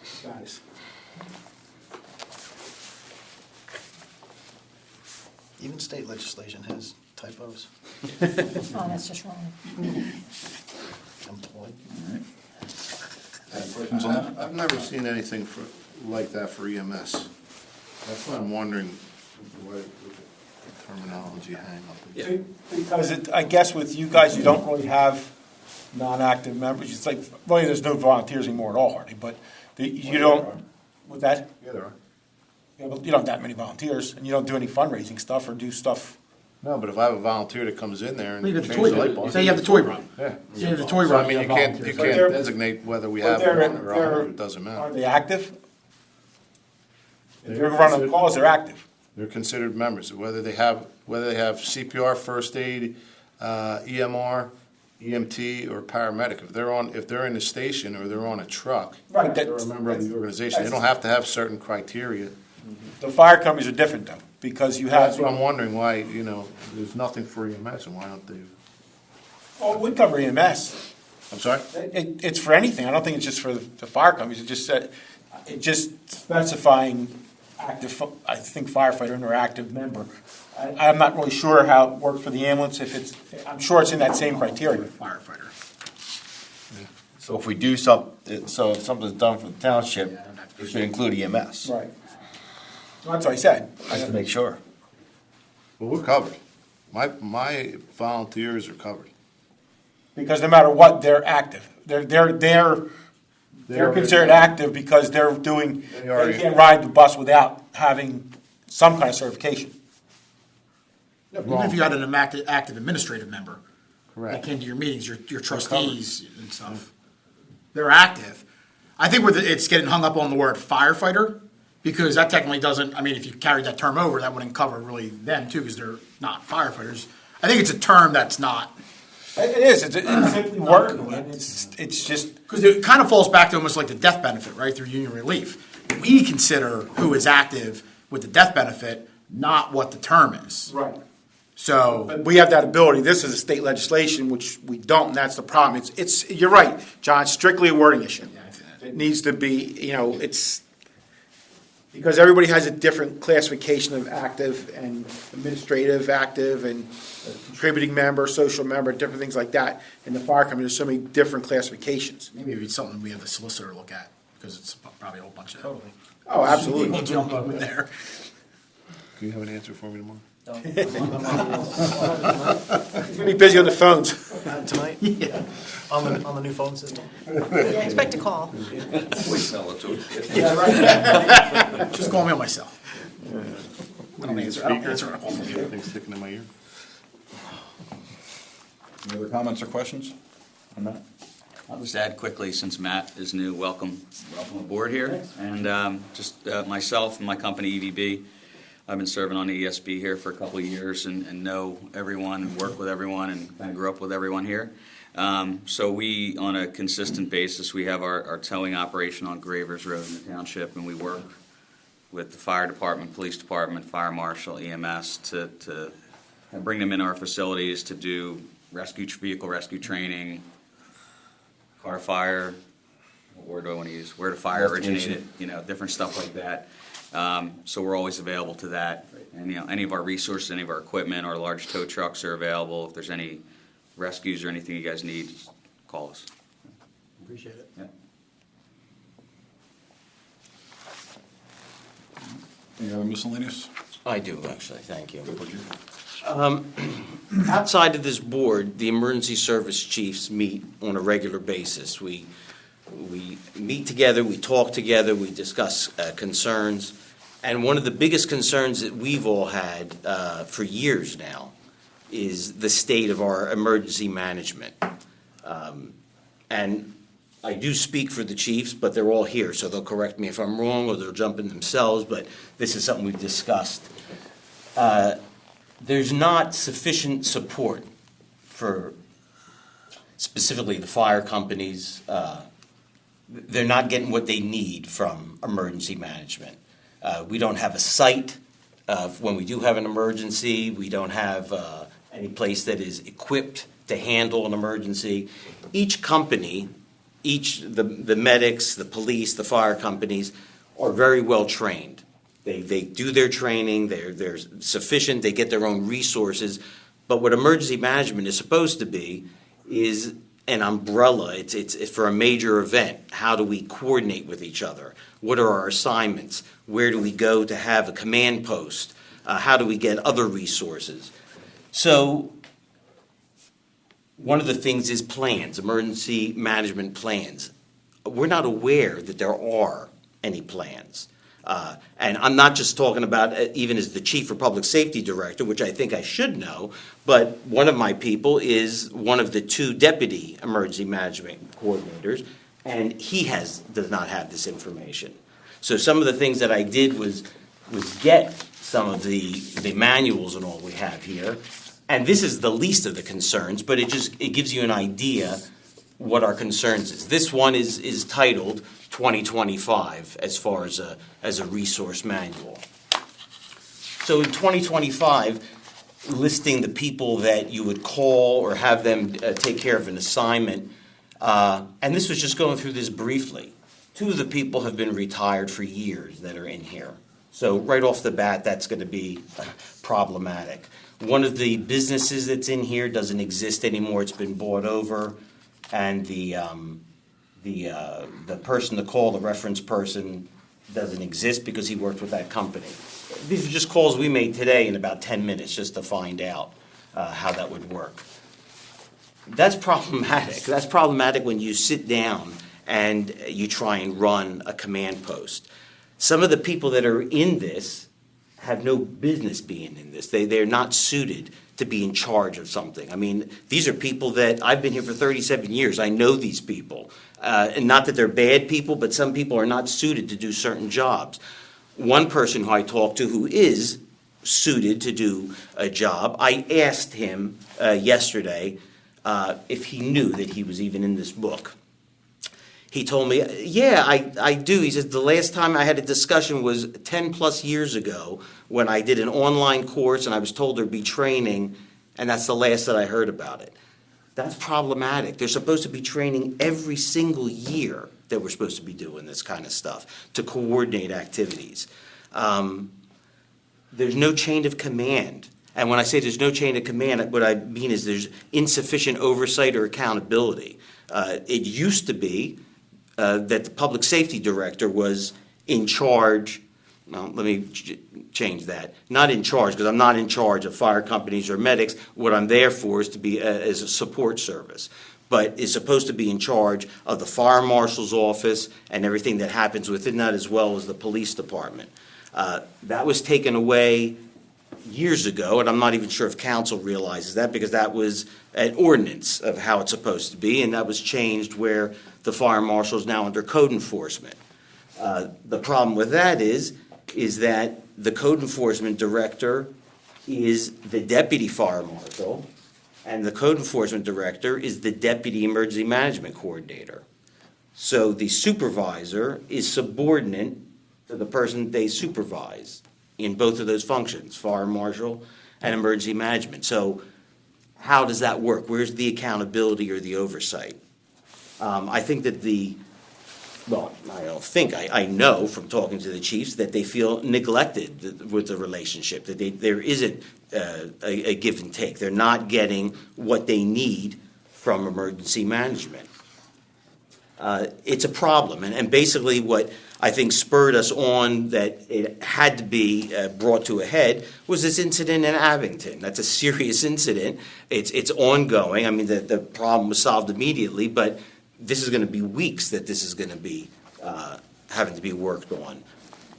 status. Even state legislation has typos. Oh, that's just wrong. Employed. I've never seen anything like that for EMS. That's why I'm wondering what the terminology hang up is. Because I guess with you guys, you don't really have non-active members. It's like, really, there's no volunteers anymore at all, hardly, but you don't, with that, Yeah, there are. yeah, but you don't have that many volunteers, and you don't do any fundraising stuff or do stuff. No, but if I have a volunteer that comes in there and You got the changes the light toy, bulb. say you have the toy run. Yeah. You have the toy So, I run. mean, you have can't volunteers. But they're- designate whether we But have they're- one or a they're- hundred, it doesn't Are matter. they active? If they're running calls, they're active. They're considered members, whether they have CPR, first aid, EMR, EMT, or paramedic. If they're in the station or they're on a truck, Right, they're a member of the organization. They don't have to have certain criteria. The fire companies are different though, because you have. That's what I'm wondering, why, there's nothing for EMS, and why don't they? Well, it would cover EMS. I'm sorry? It's for anything. I don't think it's just for the fire companies. It just specifying active, I think firefighter and or active member. I'm not really sure how it works for the ambulance, I'm sure it's in that same criteria. Firefighter. So if we do so if something's done for the township, it should include EMS. Right. That's what I said. Just to make sure. Well, we're covered. My volunteers are covered. Because no matter what, they're active. They're considered active because they can't ride the bus without having some kind of certification. Even if you got an active administrative member. Correct. That came to your meetings, your trustees and stuff. They're active. I think it's getting hung up on the word firefighter, because that technically doesn't, if you carried that term over, that wouldn't cover really them too, because they're not firefighters. I think it's a term that's not. It is. It's simply working. It's just. Because it kind of falls back to almost like the death benefit, right, through union relief. We consider who is active with the death benefit, not what the term is. Right. So, But we have that ability. This is a state legislation, which we don't, and that's the problem. You're right, John, strictly a wording issue. It needs to be, it's, because everybody has a different classification of active and administrative active and contributing member, social member, different things like that. In the fire company, there's so many different classifications. maybe it's something we have the solicitor look at, because it's probably a whole bunch of. Totally. Oh, absolutely. Jump over there. Do you have an answer for me tomorrow? He's gonna be busy on the phones. Tonight? Yeah. On the new phone system? Yeah, expect a call. Voicemail it to it. Just call me on my cell. I don't answer at all. Things sticking in my ear. Any other comments or questions on that? I'll just add quickly, since Matt is new, welcome aboard here. And just myself and my company, EVB, I've been serving on the ESB here for a couple of years and know everyone and work with everyone and kind of grew up with everyone here. So we, on a consistent basis, we have our towing operation on Gravers Road in the township, and we work with the fire department, police department, fire marshal, EMS to bring them in our facilities to do vehicle rescue training, car fire, what word do I want to use? Where the fire originated, different stuff like that. So we're always available to that. And, any of our resources, any of our equipment, our large tow trucks are available. If there's any rescues or anything you guys need, just call us. Appreciate it. Yeah. Any other miscellaneous? I do, actually, thank you. Outside of this board, the emergency service chiefs meet on a regular basis. We meet together, we talk together, we discuss concerns. And one of the biggest concerns that we've all had for years now is the state of our emergency management. And I do speak for the chiefs, but they're all here, so they'll correct me if I'm wrong, or they'll jump in themselves, but this is something we've discussed. There's not sufficient support for specifically the fire companies. They're not getting what they need from emergency management. We don't have a site when we do have an emergency. We don't have any place that is equipped to handle an emergency. Each company, the medics, the police, the fire companies are very well trained. They do their training, they're sufficient, they get their own resources. But what emergency management is supposed to be is an umbrella. It's for a major event. How do we coordinate with each other? What are our assignments? Where do we go to have a command post? How do we get other resources? So one of the things is plans, emergency management plans. We're not aware that there are any plans. And I'm not just talking about even as the chief or public safety director, which I think I should know, but one of my people is one of the 2 deputy emergency management coordinators, and he does not have this information. So some of the things that I did was get some of the manuals and all we have here, and this is the least of the concerns, but it gives you an idea what our concerns is. This one is titled 2025 as far as a resource manual. So in 2025, listing the people that you would call or have them take care of an assignment, and this was just going through this briefly. 2 of the people have been retired for years that are in here. So right off the bat, that's going to be problematic. One of the businesses that's in here doesn't exist anymore. It's been bought over, and the person to call, the reference person, doesn't exist because he worked with that company. These are just calls we made today in about 10 minutes just to find out how that would work. That's problematic. That's problematic when you sit down and you try and run a command post. Some of the people that are in this have no business being in this. They're not suited to be in charge of something. I mean, these are people that I've been here for 37 years. I know these people. And not that they're bad people, but some people are not suited to do certain jobs. One person who I talked to who is suited to do a job, I asked him yesterday if he knew that he was even in this book. He told me, yeah, I do. He says, the last time I had a discussion was 10 plus years ago when I did an online course and I was told there'd be training, and that's the last that I heard about it. That's problematic. They're supposed to be training every single year that we're supposed to be doing this kind of stuff to coordinate activities. There's no chain of command. And when I say there's no chain of command, what I mean is there's insufficient oversight or accountability. It used to be that the public safety director was in charge. Well, let me change that. Not in charge, because I'm not in charge of fire companies or medics. What I'm there for is to be as a support service, but is supposed to be in charge of the fire marshal's office and everything that happens within that, as well as the police department. That was taken away years ago, and I'm not even sure if council realizes that, because that was an ordinance of how it's supposed to be, and that was changed where the fire marshal is now under code enforcement. The problem with that is that the code enforcement director is the deputy fire marshal, and the code enforcement director is the deputy emergency management coordinator. So the supervisor is subordinate to the person they supervise in both of those functions, fire marshal and emergency management. So how does that work? Where's the accountability or the oversight? I think that the well, I don't think, I know from talking to the chiefs that they feel neglected with the relationship, that there isn't a give and take. They're not getting what they need from emergency management. It's a problem, and basically what I think spurred us on that it had to be brought to a head was this incident in Abington. That's a serious incident. It's ongoing. I mean, the problem was solved immediately, but this is going to be weeks that this is going to be having to be worked on.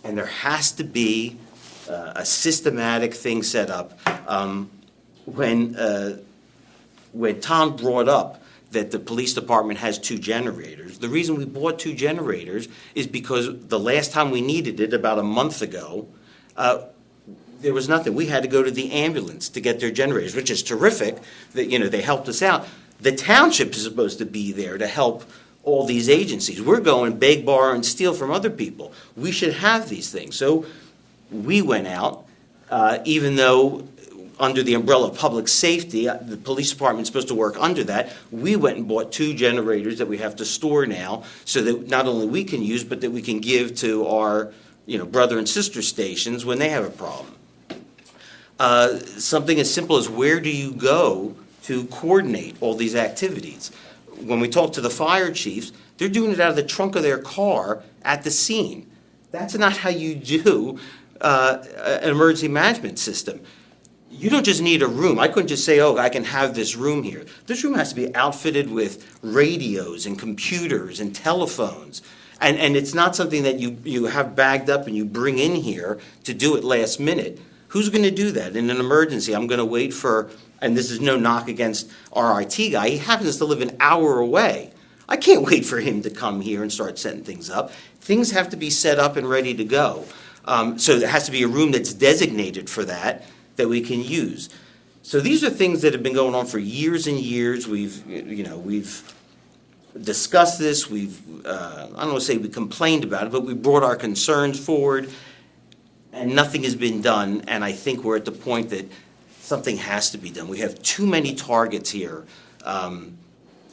And there has to be a systematic thing set up. When Tom brought up that the police department has 2 generators, the reason we bought 2 generators is because the last time we needed it, about a month ago, there was nothing. We had to go to the ambulance to get their generators, which is terrific that, they helped us out. The township is supposed to be there to help all these agencies. We're going beg, borrow, and steal from other people. We should have these things. So we went out, even though under the umbrella of public safety, the police department's supposed to work under that. We went and bought 2 generators that we have to store now so that not only we can use, but that we can give to our brother and sister stations when they have a problem. Something as simple as where do you go to coordinate all these activities? When we talk to the fire chiefs, they're doing it out of the trunk of their car at the scene. That's not how you do an emergency management system. You don't just need a room. I couldn't just say, I can have this room here. This room has to be outfitted with radios and computers and telephones. And it's not something that you have bagged up and you bring in here to do it last minute. Who's going to do that in an emergency? I'm going to wait for, and this is no knock against our IT guy, he happens to live an hour away. I can't wait for him to come here and start setting things up. Things have to be set up and ready to go. So there has to be a room that's designated for that we can use. So these are things that have been going on for years and years. We've discussed this. I don't want to say we complained about it, but we brought our concerns forward, and nothing has been done. And I think we're at the point that something has to be done. We have too many targets here.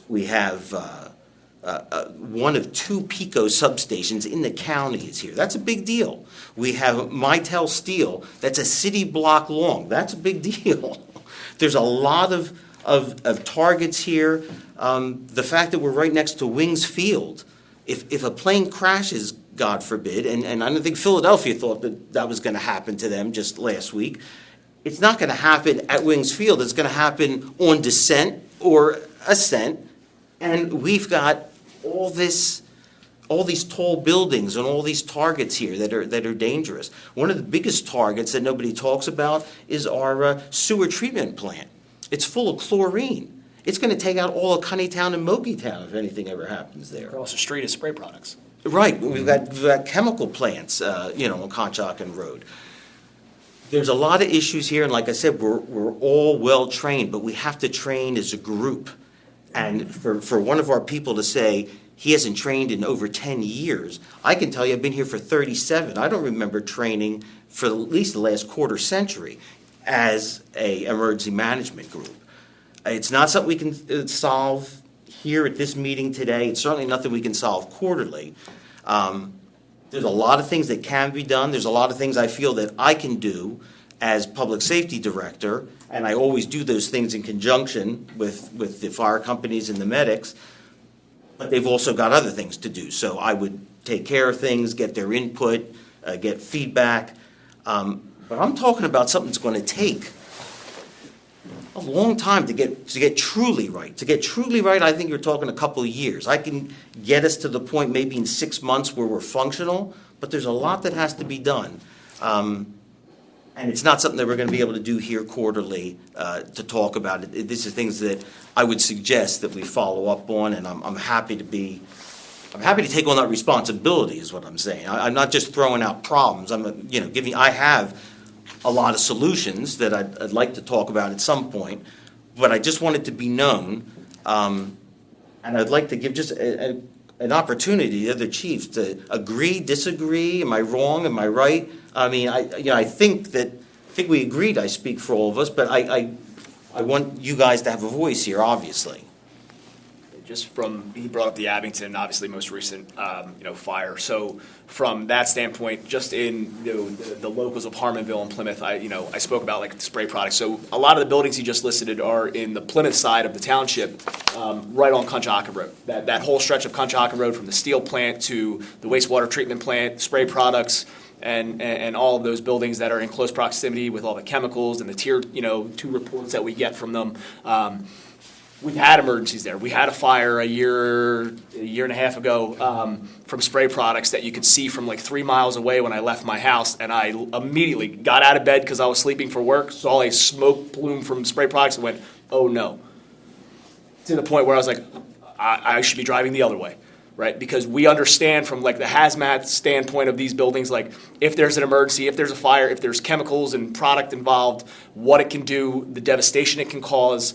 We have one of 2 PICO substations in the county is here. That's a big deal. We have Mitel Steel. That's a city block long. That's a big deal. There's a lot of targets here. The fact that we're right next to Wings Field, if a plane crashes, God forbid, and I don't think Philadelphia thought that was going to happen to them just last week. It's not going to happen at Wings Field. It's going to happen on descent or ascent. And we've got all these tall buildings and all these targets here that are dangerous. One of the biggest targets that nobody talks about is our sewer treatment plant. It's full of chlorine. It's going to take out all of Cunnytown and Mokietown if anything ever happens there. Across the street is spray products. Right. We've got chemical plants, on Conshohocken Road. There's a lot of issues here, and like I said, we're all well trained, but we have to train as a group. And for one of our people to say he hasn't trained in over 10 years, I can tell you I've been here for 37. I don't remember training for at least the last quarter century as a emergency management group. It's not something we can solve here at this meeting today. It's certainly nothing we can solve quarterly. There's a lot of things that can be done. There's a lot of things I feel that I can do as public safety director, and I always do those things in conjunction with the fire companies and the medics, but they've also got other things to do. So I would take care of things, get their input, get feedback. But I'm talking about something that's going to take a long time to get truly right. To get truly right, I think you're talking a couple of years. I can get us to the point maybe in 6 months where we're functional, but there's a lot that has to be done. And it's not something that we're going to be able to do here quarterly to talk about it. These are things that I would suggest that we follow up on, and I'm happy to take on that responsibility. Is what I'm saying. I'm not just throwing out problems. I have a lot of solutions that I'd like to talk about at some point, but I just want it to be known, and I'd like to give just an opportunity to the chiefs to agree, disagree. Am I wrong? Am I right? I mean, I think we agreed. I speak for all of us, but I want you guys to have a voice here, obviously. just from, he brought up the Abington, obviously most recent, fire. So from that standpoint, just in, the locals of Harmonville and Plymouth, I spoke about like the spray products. So a lot of the buildings he just listed are in the Plymouth side of the township, right on Conshohocken Road. That whole stretch of Conshohocken Road from the steel plant to the wastewater treatment plant, spray products, and all of those buildings that are in close proximity with all the chemicals and the tier, 2 reports that we get from them. We've had emergencies there. We had a fire a year and a half ago from spray products that you could see from like 3 miles away when I left my house, and I immediately got out of bed because I was sleeping for work, saw a smoke plume from spray products and went, oh no. To the point where I was like, I should be driving the other way, right? Because we understand from like the hazmat standpoint of these buildings, like if there's an emergency, if there's a fire, if there's chemicals and product involved, what it can do, the devastation it can cause.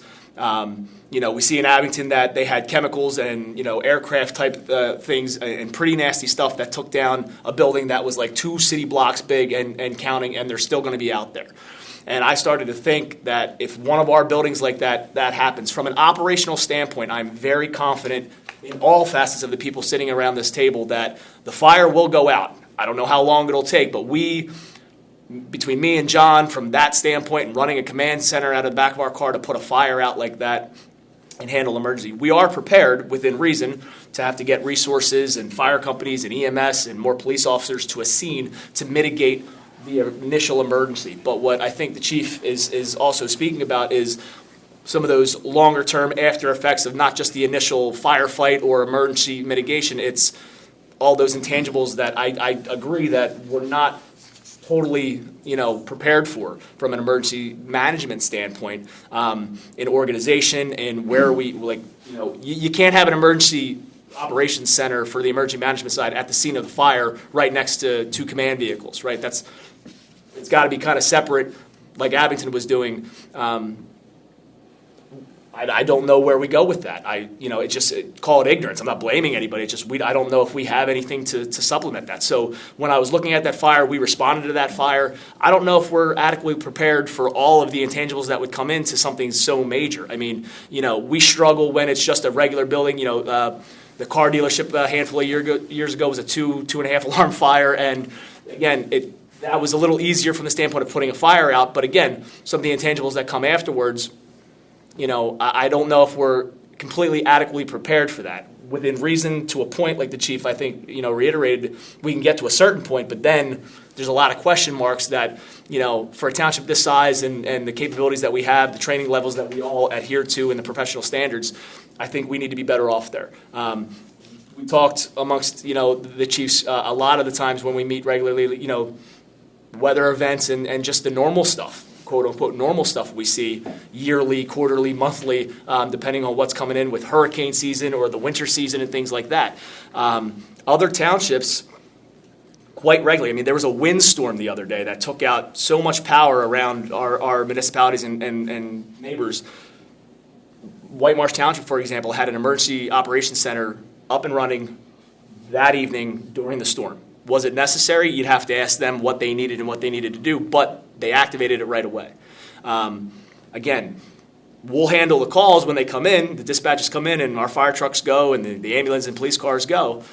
We see in Abington that they had chemicals and, aircraft type things and pretty nasty stuff that took down a building that was like 2 city blocks big and counting, and they're still going to be out there. And I started to think that if one of our buildings like that happens, from an operational standpoint, I'm very confident in all facets of the people sitting around this table that the fire will go out. I don't know how long it'll take, but between me and John, from that standpoint and running a command center out of the back of our car to put a fire out like that and handle emergency, we are prepared within reason to have to get resources and fire companies and EMS and more police officers to a scene to mitigate the initial emergency. But what I think the chief is also speaking about is some of those longer term after effects of not just the initial firefight or emergency mitigation. It's all those intangibles that I agree that we're not totally, prepared for from an emergency management standpoint, in organization and where we you can't have an emergency operations center for the emergency management side at the scene of the fire right next to 2 command vehicles, right? It's got to be kind of separate, like Abington was doing. I don't know where we go with that. Call it ignorance. I'm not blaming anybody. It's just I don't know if we have anything to supplement that. So when I was looking at that fire, we responded to that fire. I don't know if we're adequately prepared for all of the intangibles that would come into something so major. I mean, we struggle when it's just a regular building. The car dealership a handful of years ago was a 2.5 alarm fire, and again, that was a little easier from the standpoint of putting a fire out. But again, some of the intangibles that come afterwards, I don't know if we're completely adequately prepared for that. Within reason, to a point, like the chief, I think, reiterated, we can get to a certain point, but then there's a lot of question marks that, for a township this size and the capabilities that we have, the training levels that we all adhere to and the professional standards, I think we need to be better off there. We talked amongst, the chiefs a lot of the times when we meet regularly, weather events and just the normal stuff. Quote unquote normal stuff we see yearly, quarterly, monthly, depending on what's coming in with hurricane season or the winter season and things like that. Other townships, quite regularly. I mean, there was a windstorm the other day that took out so much power around our municipalities and neighbors. White Marsh Township, for example, had an emergency operations center up and running that evening during the storm. Was it necessary? You'd have to ask them what they needed and what they needed to do, but they activated it right away. Again, we'll handle the calls when they come in, the dispatches come in, and our fire trucks go, and the ambulance and police cars go.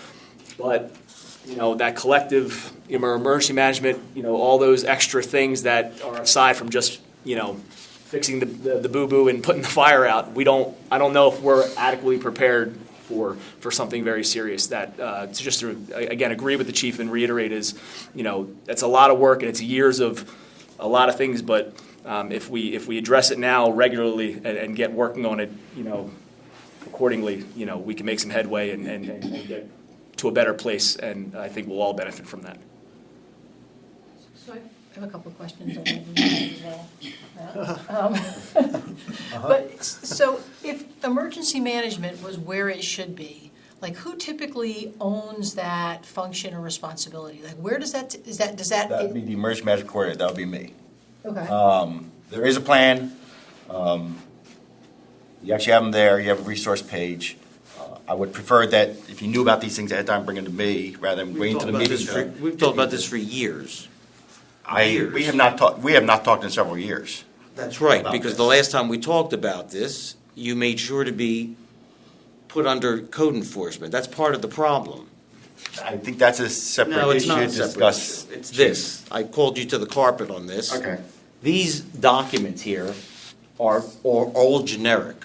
But, that collective emergency management, all those extra things that are aside from just, fixing the boo-boo and putting the fire out, I don't know if we're adequately prepared for something very serious that to again agree with the chief and reiterate is that's a lot of work and it's years of a lot of things, but if we address it now regularly and get working on it accordingly, we can make some headway and get to a better place, and I think we'll all benefit from that. So I have a couple of questions on that as well. But so if emergency management was where it should be, like who typically owns that function or responsibility? Like where does that That would be the emergency management coordinator. That would be me. Okay. There is a plan. You actually have them there. You have a resource page. I would prefer that if you knew about these things ahead of time, bring them to me rather than waiting to the meeting. We've talked about this for years. We have not talked in several years. That's right, because the last time we talked about this, you made sure to be put under code enforcement. That's part of the problem. I think that's a separate No, it's issue not to a separate discuss. issue. It's this. I called you to the carpet on this. Okay. These documents here are all generic.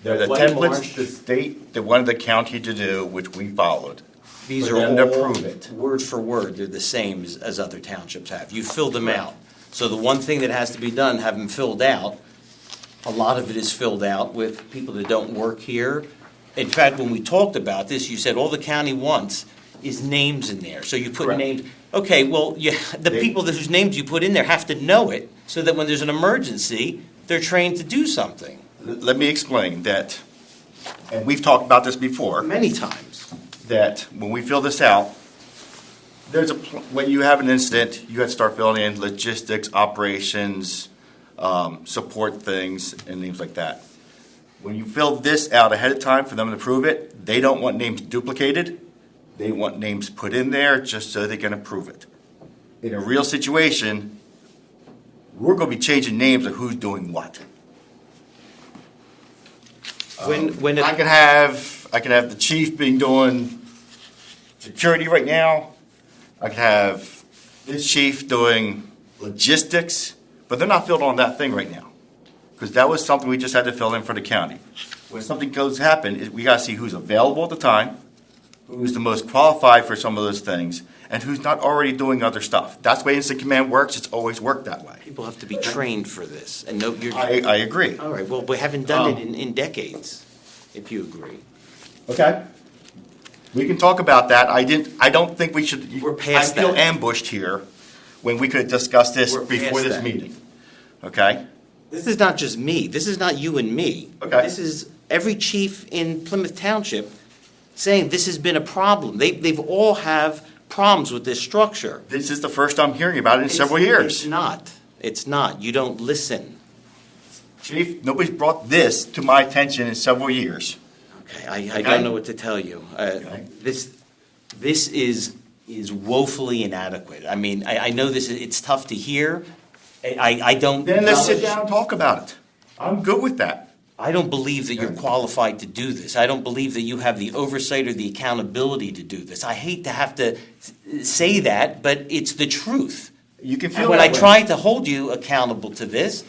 They're the Glen templates Marsh- the state that wanted the county to do, which we followed. These For are them to all, approve it. word for word, they're the same as other townships have. You filled them out. So the one thing that has to be done, have them filled out. A lot of it is filled out with people that don't work here. In fact, when we talked about this, you said all the county wants is names in there. So you put Correct. names. Okay, well, the people whose names you put in there have to know it so that when there's an emergency, they're trained to do something. Let me explain that, and we've talked about this before, Many times. that when we fill this out, when you have an incident, you have to start filling in logistics, operations, support things, and things like that. When you fill this out ahead of time for them to approve it, they don't want names duplicated. They want names put in there just so they can approve it. In a real situation, we're going to be changing names of who's doing what. When I can have the chief doing security right now. I can have this chief doing logistics, but they're not filled on that thing right now. Because that was something we just had to fill in for the county. When something goes happen, we gotta see who's available at the time, who's the most qualified for some of those things, and who's not already doing other stuff. That's the way Incident Command works. It's always worked that way. people have to be trained for this and know you're. I agree. All right, well, we haven't done it in decades, if you agree. Okay. We can talk about that. I don't think we should. We're past I feel that. ambushed here when we could have discussed this We're before past this that. meeting. Okay? This is not just me, this is not you and me. Okay. This is every chief in Plymouth Township saying this has been a problem. They've all have problems with this structure. This is the first I'm hearing about it in several years. It's not, you don't listen. Chief, nobody's brought this to my attention in several years. Okay, I Okay. don't know what to tell you. Okay. This is woefully inadequate. I mean, I know it's tough to hear. I don't. Then let's sit down and talk about it. I'm good with that. I don't believe that you're qualified to do this. I don't believe that you have the oversight or the accountability to do this. I hate to have to say that, but it's the truth. You can And feel when that I way. tried to hold you accountable to this,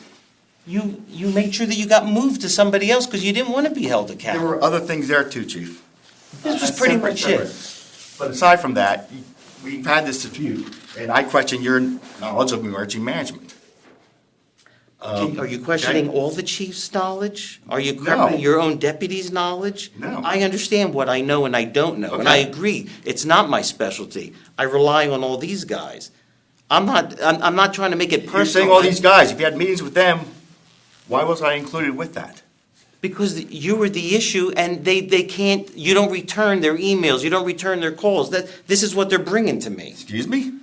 you made sure that you got moved to somebody else because you didn't want to be held There accountable. were other things there too, Chief. This was pretty much it. But aside from that, we've had this dispute, and I question your knowledge of emergency management. Are you questioning all the chief's knowledge? Are you No. questioning your own deputy's knowledge? No. I understand what I know and I don't know, and I Okay. agree. It's not my specialty. I rely on all these guys. I'm not trying to make it personal. You're saying all these guys, if you had meetings with them, why was I included with that? Because you were the issue, and they can't. You don't return their emails. You don't return their calls. This is what they're bringing to me. Excuse me?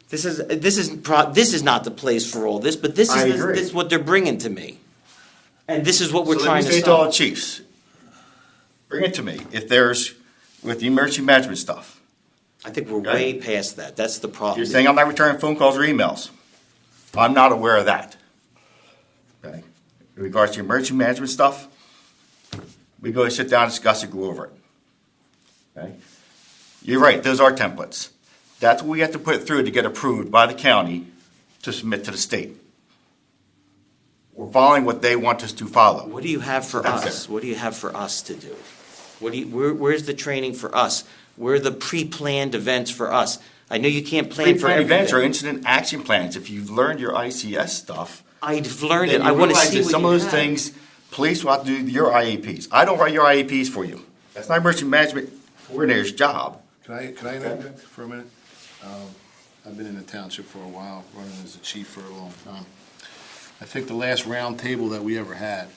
This is not the place for all this, but I agree. this is what they're bringing to me, and this is what we're So trying let me to say to all the solve. chiefs, bring it to me. If there's, with the emergency management stuff, I think we're Okay. way past that. That's the problem. you're saying I'm not returning phone calls or emails. I'm not aware of that. Okay? In regards to emergency management stuff, we go sit down, discuss it, go over it. Okay? You're right, those are templates. That's what we have to put through to get approved by the county to submit to the state. We're following what they want us to follow. What do you have for That's us? it. What do you have for us to do? Where's the training for us? Where are the pre-planned events for us? I know you can't plan for Pre-planned events are everything. incident action plans. If you've learned your ICS stuff, I've learned then it. you I want to realize see that what some you of those have. things, police will have to do your IAPs. I don't write your IAPs for you. That's not emergency management coordinator's job. Can I interject for a minute? I've been in the township for a while, running as a chief for a long time. I think the last round table that we ever had,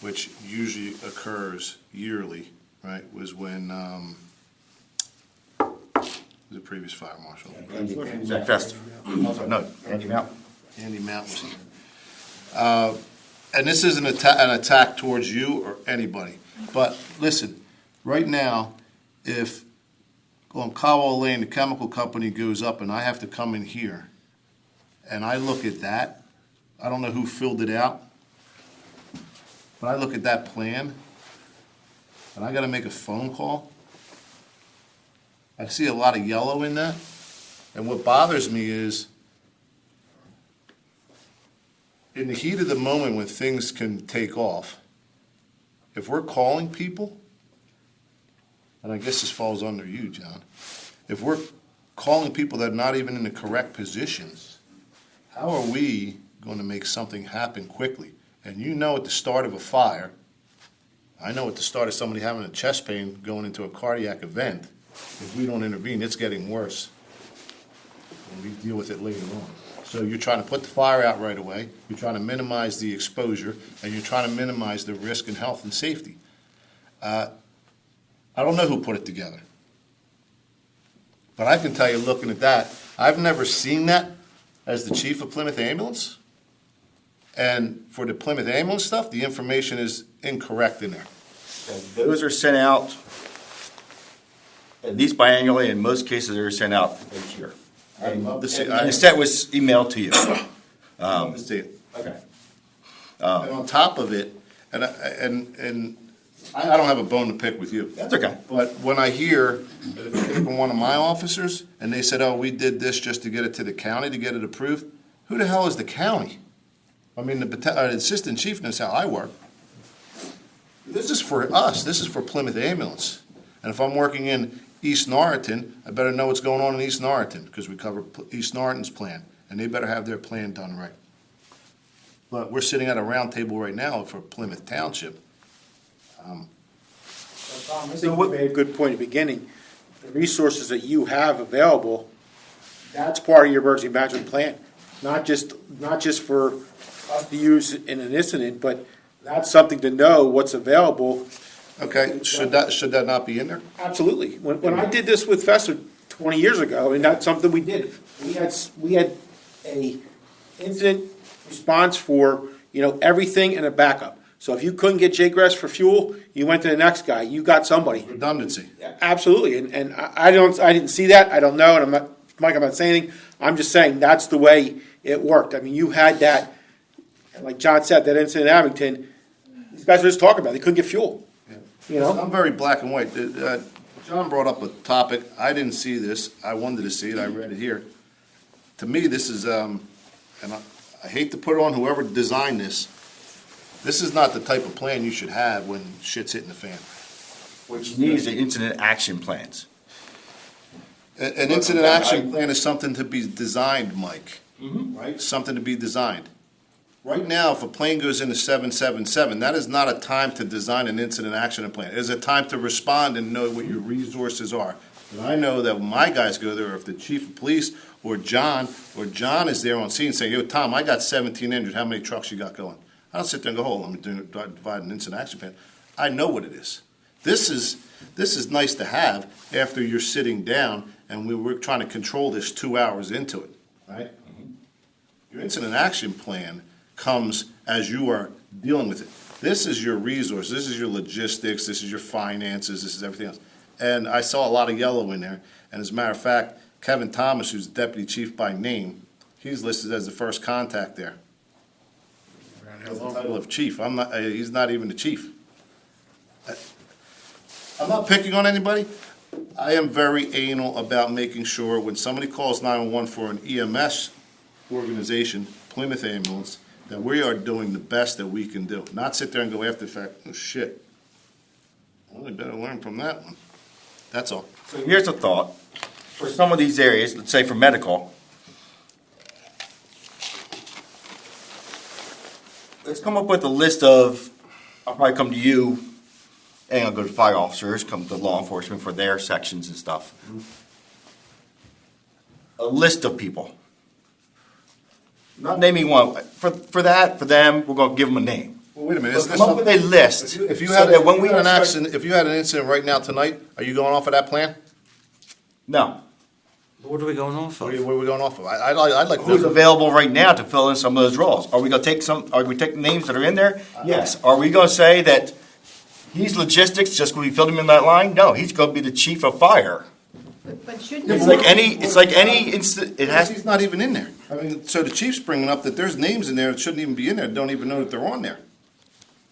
which usually occurs yearly, right, was when, the previous fire marshal, Zach Fest. No, Andy Mount. Andy Mount was here. And this isn't an attack towards you or anybody, but listen, right now, if on Caldwell Lane, the chemical company goes up and I have to come in here, and I look at that, I don't know who filled it out, but I look at that plan, and I gotta make a phone call, I see a lot of yellow in that. And what bothers me is, in the heat of the moment when things can take off, if we're calling people, and I guess this falls under you, John, if we're calling people that are not even in the correct positions, how are we going to make something happen quickly? And you know at the start of a fire, I know at the start of somebody having a chest pain going into a cardiac event, if we don't intervene, it's getting worse. And we deal with it later on. So you're trying to put the fire out right away, you're trying to minimize the exposure, and you're trying to minimize the risk and health and safety. I don't know who put it together. But I can tell you, looking at that, I've never seen that as the chief of Plymouth Ambulance. And for the Plymouth Ambulance stuff, the information is incorrect in there. Those are sent out at least biannually, in most cases they're sent out each year. I'd love to see, And the set was emailed to you. I'd love to see it. Okay. And on top of it, and I don't have a bone to pick with you. That's okay. But when I hear from one of my officers, and they said, oh, we did this just to get it to the county to get it approved, who the hell is the county? I mean, the assistant chief knows how I work. This is for us. This is for Plymouth Ambulance. And if I'm working in East Norriton, I better know what's going on in East Norriton, because we cover East Norriton's plan, and they better have their plan done right. But we're sitting at a round table right now for Plymouth Township. Tom, I think you made a good point at the beginning. The resources that you have available, that's part of your emergency management plan. Not just for us to use in an incident, but that's something to know what's available. Okay, should that not be in there? Absolutely. When I did this with Fester 20 years ago, and that's something we did. We had a incident response for, everything and a backup. So if you couldn't get J-Grass for fuel, you went to the next guy. You got somebody. Redundancy. Absolutely. And I didn't see that. I don't know. And I'm not saying anything. I'm just saying that's the way it worked. I mean, you had that, like John said, that incident in Abington. These guys were just talking about it. They couldn't get fuel. I'm very black and white. John brought up a topic. I didn't see this. I wanted to see it. I read it here. To me, this is, and I hate to put it on whoever designed this. This is not the type of plan you should have when shit's hitting the fan. What you need is the incident action plans. An incident action plan is something to be designed, Mike. Right? Something to be designed. Right now, if a plane goes into 777, that is not a time to design an incident action plan. It is a time to respond and know what your resources are. And I know that when my guys go there, or if the chief of police or John is there on scene saying, yo, Tom, I got 17 injured, how many trucks you got going? I don't sit there and go, hold on, let me divide an incident action plan. I know what it is. This is nice to have after you're sitting down and we're trying to control this 2 hours into it, right? Your incident action plan comes as you are dealing with it. This is your resource, this is your logistics, this is your finances, this is everything else. And I saw a lot of yellow in there, and as a matter of fact, Kevin Thomas, who's deputy chief by name, he's listed as the first contact there. Has the title of chief. He's not even the chief. I'm not picking on anybody. I am very anal about making sure when somebody calls 911 for an EMS organization, Plymouth Ambulance, that we are doing the best that we can do. Not sit there and go after the fact, oh shit. Well, we better learn from that one. That's all. So here's a thought. For some of these areas, let's say for medical, let's come up with a list of, I'll probably come to you, and I'll go to fire officers, come to law enforcement for their sections and stuff. A list of people. Not naming one. For them, we're going to give them a name. Well, wait a minute. But come up with a list. If you so had that when we an accident, if you had an incident right now tonight, are you going off of that plan? No. What are we going off What of? are we going off of? I'd like to Who's know. available right now to fill in some of those roles? Are we going to take some? Are we taking names that are in there? Yes. Are we going to say that he's logistics just because we filled him in that line? No, he's going to be the chief of fire. But shouldn't It's it- like any instant. It has. He's not even in there. I mean, so the chief's bringing up that there's names in there that shouldn't even be in there. Don't even know that they're on there.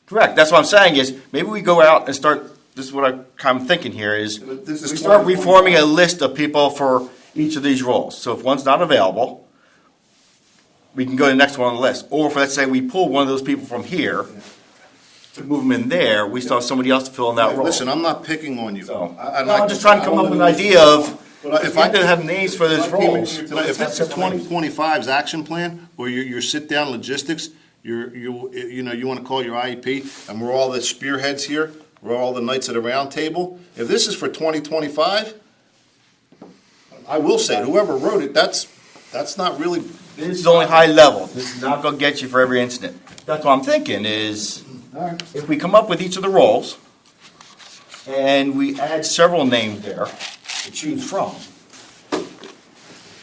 Correct. That's what I'm saying is maybe we go out and start this is what I'm thinking here is, This is we start 2025. reforming a list of people for each of these roles. So if one's not available, we can go to the next one on the list. Or if, let's say, we pull one of those people from here to move them in there, we still have somebody else to fill in that role. Listen, I'm not picking on you. So, I- no, I'm just trying to come up with an idea of, But if I could have names for those roles. If this is 2025's action plan, or your sit-down logistics, you want to call your IEP, and we're all the spearheads here, we're all the knights of the round table, if this is for 2025, I will say, whoever wrote it, that's not really, This is only high level. This is not going to get you for every incident. That's what I'm thinking is, if we come up with each of the roles, and we add several names there to choose from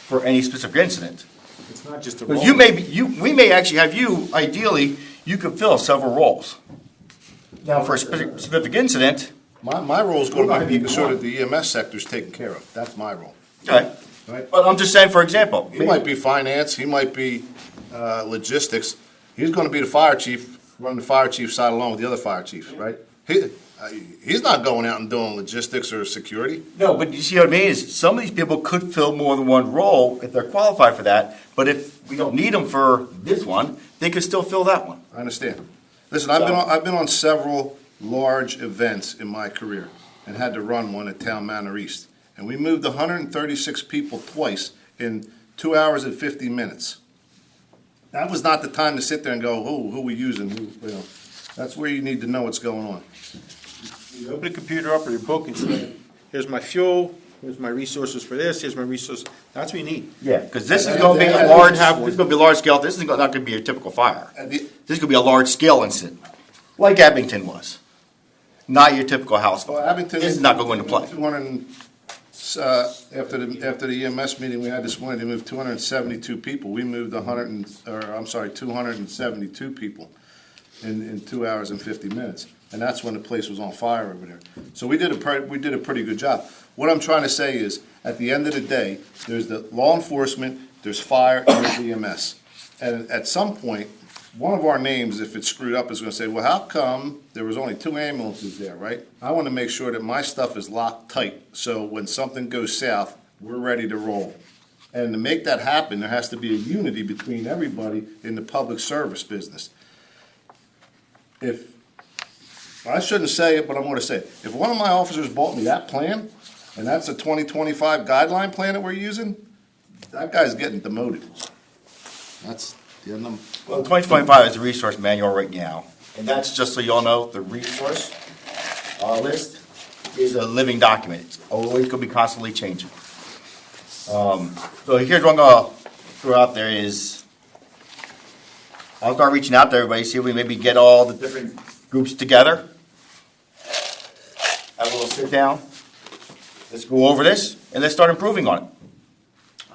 for any specific incident. it's not just a Because role. we may actually have you, ideally, you could fill several roles. Now, for a specific incident, My role is going to be making sure that the EMS sector is taken care of. That's my role. okay, Right. but I'm just saying, for example. He might be finance, he might be logistics. He's going to be the fire chief, running the fire chief side along with the other fire chiefs, right? He's not going out and doing logistics or security. No, but you see what I mean, is some of these people could fill more than one role if they're qualified for that, but if we don't need them for this one, they could still fill that one. I understand. Listen, I've been on several large events in my career and had to run one at Town Manor East. And we moved 136 people twice in 2 hours and 50 minutes. That was not the time to sit there and go, who we using? That's where you need to know what's going on. You open the computer up or your book and say, here's my fuel, here's my resources for this, here's my resources. That's what you need. Yeah, because this is going to be a large, this is going to be a large scale, this is not going to be a typical fire. This is going to be a large scale incident, like Abington was. Not your typical house Well, fire. Abington. This is not going to play. 200, after the EMS meeting we had this morning, they moved 272 people. We moved 272 people in 2 hours and 50 minutes. And that's when the place was on fire over there. So we did a pretty good job. What I'm trying to say is, at the end of the day, there's the law enforcement, there's fire, and there's EMS. And at some point, one of our names, if it's screwed up, is gonna say, well, how come there was only 2 ambulances there, right? I wanna make sure that my stuff is locked tight, so when something goes south, we're ready to roll. And to make that happen, there has to be a unity between everybody in the public service business. I shouldn't say it, but I'm gonna say it. If one of my officers bought me that plan, and that's a 2025 guideline plan that we're using, that guy's getting demoted. That's the end of. Well, 2025 is a resource manual right now, and that's just so you all know, the resource list is a living document. It's always going to be constantly changing. So here's what I'm going to throw out there is, I'll start reaching out to everybody, see if we maybe get all the different groups together, have a little sit down, let's go over this, and let's start improving on it.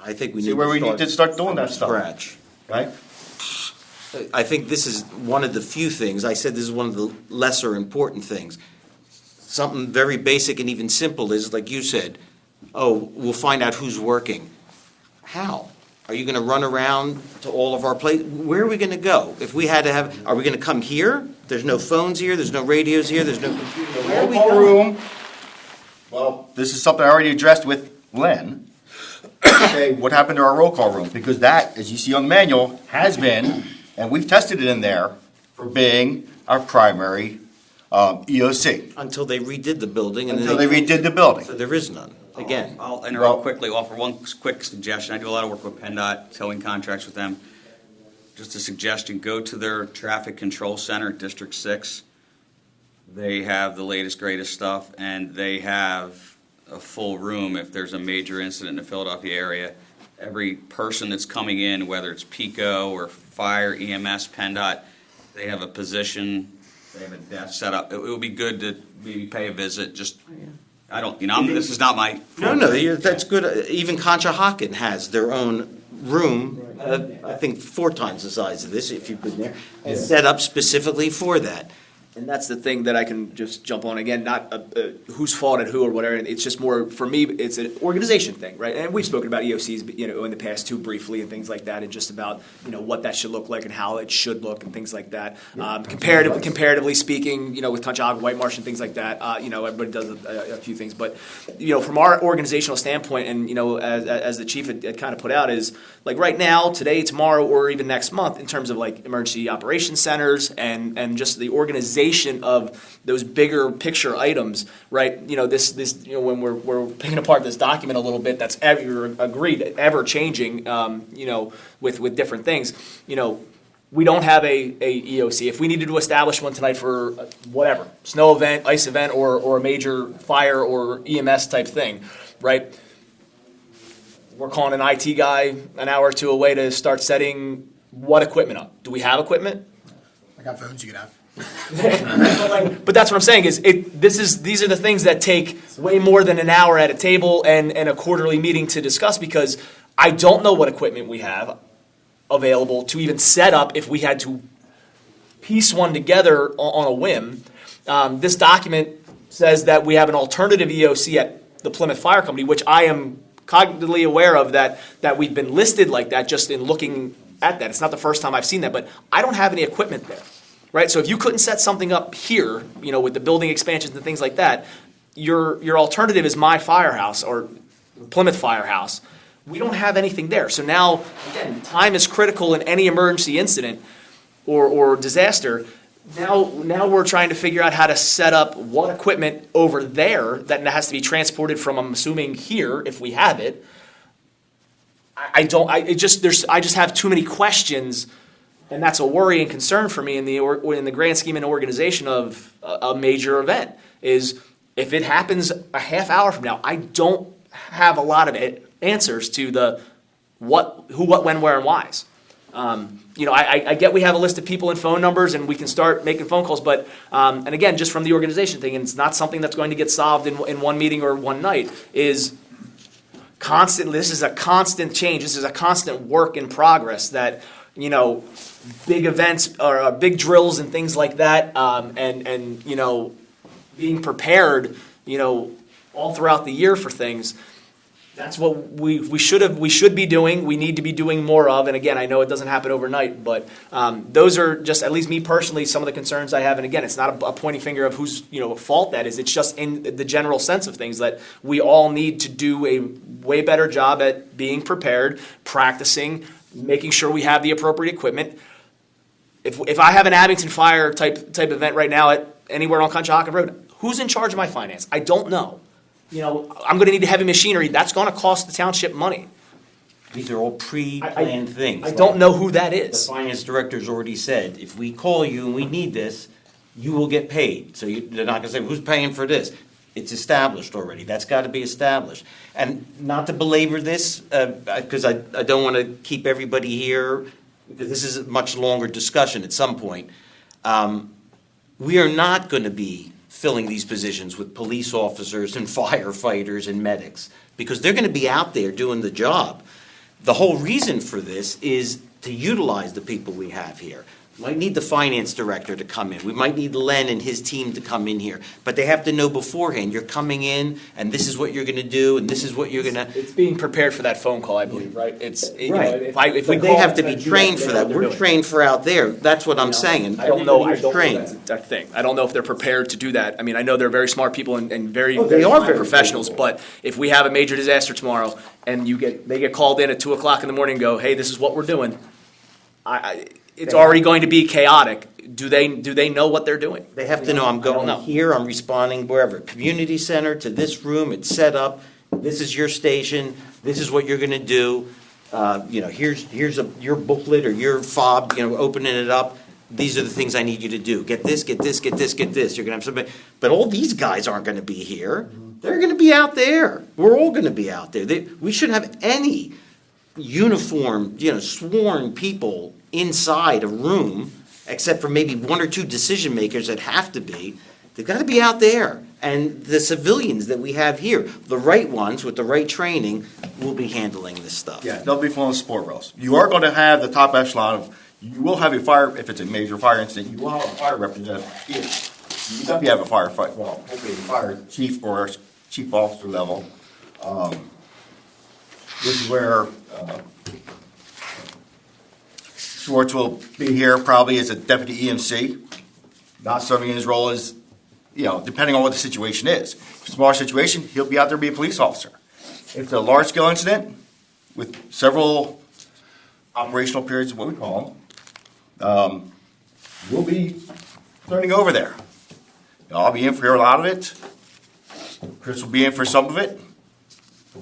I think we See need where to we need to start doing from that stuff. scratch. Right? I think this is one of the few things, I said this is one of the lesser important things. Something very basic and even simple is, like you said, we'll find out who's working. How? Are you gonna run around to all of our places? Where are we gonna go? If we had to are we gonna come here? There's no phones here, there's no radios here, there's no computer. Where are we Roll call going? room. Well, this is something I already addressed with Len. Okay, what happened to our roll call room? Because that, as you see on the manual, has been, and we've tested it in there, for being our primary EOC. Until they redid the building and then Until they redid the building. So there is none, again. I'll interrupt quickly, offer one quick suggestion. I do a lot of work with PennDOT, towing contracts with them. Just a suggestion, go to their traffic control center, District 6. They have the latest, greatest stuff, and they have a full room if there's a major incident in the Philadelphia area. Every person that's coming in, whether it's PICO or fire, EMS, PennDOT, they have a position, they have a desk set up. It would be good to maybe pay a visit, just, I don't, this is not my. No, that's good. Even Conshohocken has their own room, I think 4 times the size of this, if you've been there, and set up specifically for that. And that's the thing that I can just jump on again, not whose fault at who or whatever. It's just more for me. It's an organization thing, right? And we've spoken about EOCs, in the past too, briefly, and things like that, and just about what that should look like and how it should look and things like that. Comparatively speaking, with Conshohocken, White Marsh, and things like that, everybody does a few things, but from our organizational standpoint, and as the chief had kind of put out, is like right now, today, tomorrow, or even next month, in terms of like emergency operations centers and just the organization of those bigger picture items, right? When we're picking apart this document a little bit, that's ever changing, with different things, we don't have a EOC. If we needed to establish one tonight for whatever, snow event, ice event, or a major fire or EMS type thing, right? We're calling an IT guy an hour or two away to start setting what equipment up. Do we have equipment? I got phones you could have. But that's what I'm saying is these are the things that take way more than an hour at a table and a quarterly meeting to discuss, because I don't know what equipment we have available to even set up if we had to piece one together on a whim. This document says that we have an alternative EOC at the Plymouth Fire Company, which I am cognitively aware of that we've been listed like that just in looking at that. It's not the first time I've seen that, but I don't have any equipment there. Right, so if you couldn't set something up here, with the building expansions and things like that, your alternative is my firehouse or Plymouth Firehouse. We don't have anything there. So now, again, time is critical in any emergency incident or disaster. Now we're trying to figure out how to set up what equipment over there that has to be transported from, I'm assuming, here if we have it. I just have too many questions. And that's a worry and concern for me in the grand scheme and organization of a major event. Is if it happens a half hour from now, I don't have a lot of answers to the what, who, what, when, where, and whys. I get we have a list of people and phone numbers, and we can start making phone calls. But and again, just from the organization thing, and it's not something that's going to get solved in one meeting or one night. Is constant. This is a constant change. This is a constant work in progress that. Big events or big drills and things like that, and being prepared, all throughout the year for things. That's what we should be doing. We need to be doing more of. And again, I know it doesn't happen overnight, but those are just, at least me personally, some of the concerns I have. And again, it's not a pointing finger of whose fault that is. It's just in the general sense of things that we all need to do a way better job at being prepared, practicing, making sure we have the appropriate equipment. If I have an Abington Fire type event right now at anywhere on Conshohocken Road, who's in charge of my finance? I don't know. I'm going to need heavy machinery. That's going to cost the township money. These are all pre-planned things. I don't know who that is. The finance director's already said, if we call you and we need this, you will get paid. So they're not going to say, who's paying for this? It's established already. That's got to be established. And not to belabor this, because I don't want to keep everybody here, because this is a much longer discussion at some point. We are not going to be filling these positions with police officers and firefighters and medics, because they're going to be out there doing the job. The whole reason for this is to utilize the people we have here. We might need the finance director to come in. We might need Len and his team to come in here. But they have to know beforehand, you're coming in, and this is what you're going to do, and this is what you're going to... It's being prepared for that phone call, I believe, right? Right. But they have to be trained for that. We're trained for out there. That's what I'm saying. I don't know that's a thing. I don't know if they're prepared to do that. I mean, I know they're very smart people and very fine professionals, but if we have a major disaster tomorrow and they get called in at 2 o'clock in the morning and go, hey, this is what we're doing, it's already going to be chaotic. Do they know what they're doing? They have to know I'm going here, I'm responding wherever. Community center to this room, it's set up. This is your station. This is what you're going to do. Here's your booklet or your fob, opening it up. These are the things I need you to do. Get this, get this, get this, get this. You're going to have somebody. But all these guys aren't going to be here. They're going to be out there. We're all going to be out there. We shouldn't have any uniformed, sworn people inside a room, except for maybe one or two decision makers that have to be. They've got to be out there. And the civilians that we have here, the right ones with the right training, will be handling this stuff. Yeah, they'll be following sport rails. You are going to have the top echelon of You will have a fire, if it's a major fire incident, you will have a fire representative here. You definitely have a firefight, well, hopefully a fire chief or chief officer level. This is where Schwartz will be here probably as a deputy EMC, not serving in his role as, depending on what the situation is. If it's a smaller situation, he'll be out there to be a police officer. If it's a large-scale incident with several operational periods, what we call them, we'll be turning over there. I'll be in for a lot of it. Chris will be in for some of it.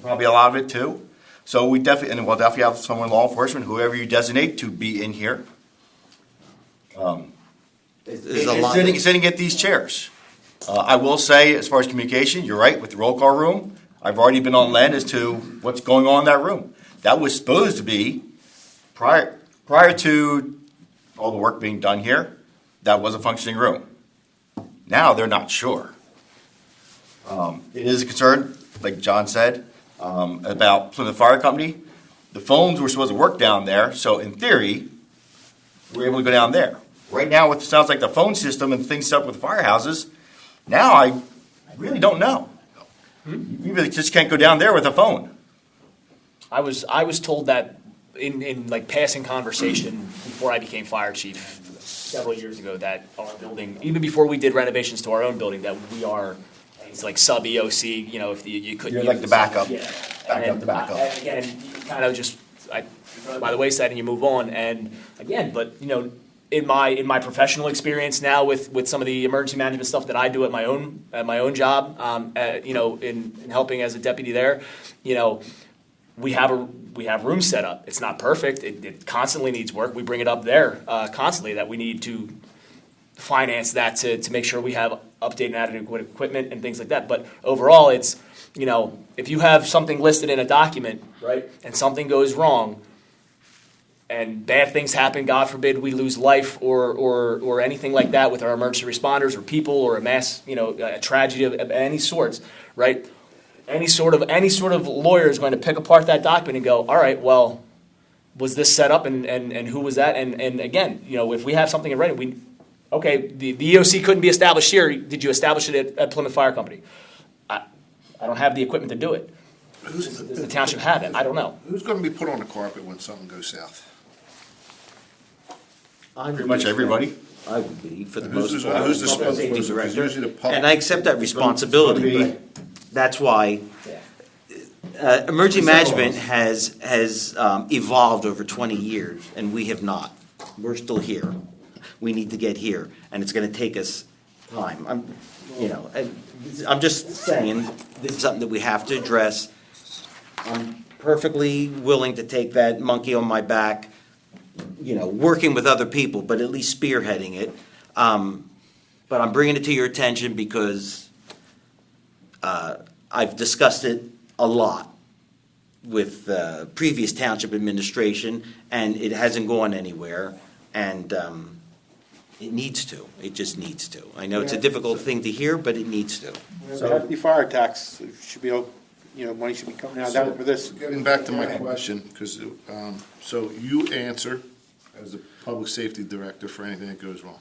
Probably a lot of it too. So we'll definitely have someone in law enforcement, whoever you designate, to be in here. Sitting at these chairs. I will say, as far as communication, you're right, with the roll call room, I've already been on land as to what's going on in that room. That was supposed to be, prior to all the work being done here, that was a functioning room. Now they're not sure. It is a concern, like John said, about Plymouth Fire Company. The phones were supposed to work down there, so in theory, we're able to go down there. Right now, it sounds like the phone system and things set up with firehouses, now I really don't know. You really just can't go down there with a phone. I was told that in like passing conversation before I became fire chief several years ago, that our building, even before we did renovations to our own building, that we are, it's like sub EOC, if you couldn't. You're use like the backup. Yeah. Backup. And again, you kind of just by the wayside and you move on. And again, but in my professional experience now with some of the emergency management stuff that I do at my own job, in helping as a deputy there, we have rooms set up. It's not perfect. It constantly needs work. We bring it up there constantly that we need to finance that to make sure we have updated and adequate equipment and things like that. But overall, it's, if you have something listed in a document, right, and something goes wrong, and bad things happen, God forbid we lose life or anything like that with our emergency responders or people or a mass, a tragedy of any sorts, right? Any sort of lawyer is going to pick apart that document and go, all right, well, was this set up and who was that? And again, if we have something in writing, the EOC couldn't be established here. Did you establish it at Plymouth Fire Company? I don't have the equipment to do it. Does the township have it? I don't know. Who's going to be put on the carpet when something goes south? Pretty much everybody. I would be, for the Who's most the- part. who's the Public safety spokesperson? 'Cause director. usually the public- And I accept that responsibility, but that's why emergency management has evolved over 20 years, and we have not. We're still here. We need to get here, and it's going to take us time. I'm just saying, this is something that we have to address. I'm perfectly willing to take that monkey on my back, working with other people, but at least spearheading it. But I'm bringing it to your attention because I've discussed it a lot with previous township administration, and it hasn't gone anywhere, and it needs to. It just needs to. I know it's a difficult thing to hear, but it needs to. So hefty fire tax should be, money should be coming out of that for this. Getting back to my question, because, so you answer as the public safety director for anything that goes wrong,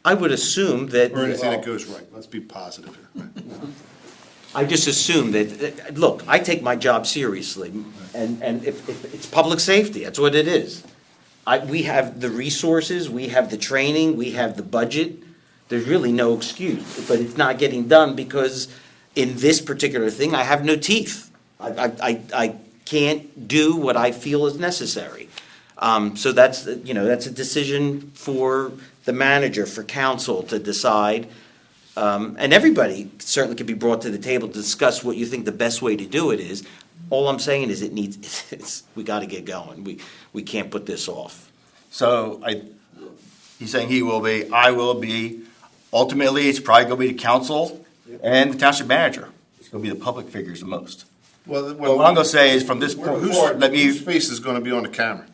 I would assume that. or anything that goes right. Let's be positive here. I just assume that, look, I take my job seriously, and if it's public safety, that's what it is. We have the resources, we have the training, we have the budget, there's really no excuse, but it's not getting done because in this particular thing, I have no teeth. I can't do what I feel is necessary. So that's a decision for the manager, for council to decide. And everybody certainly can be brought to the table to discuss what you think the best way to do it is. All I'm saying is we got to get going. We can't put this off. So he's saying he will be, I will be. Ultimately, it's probably going to be the council and the township manager. It's going to be the public figures the most. Well, But what I'm going to say is from this point forward, whose face is going to be on the camera?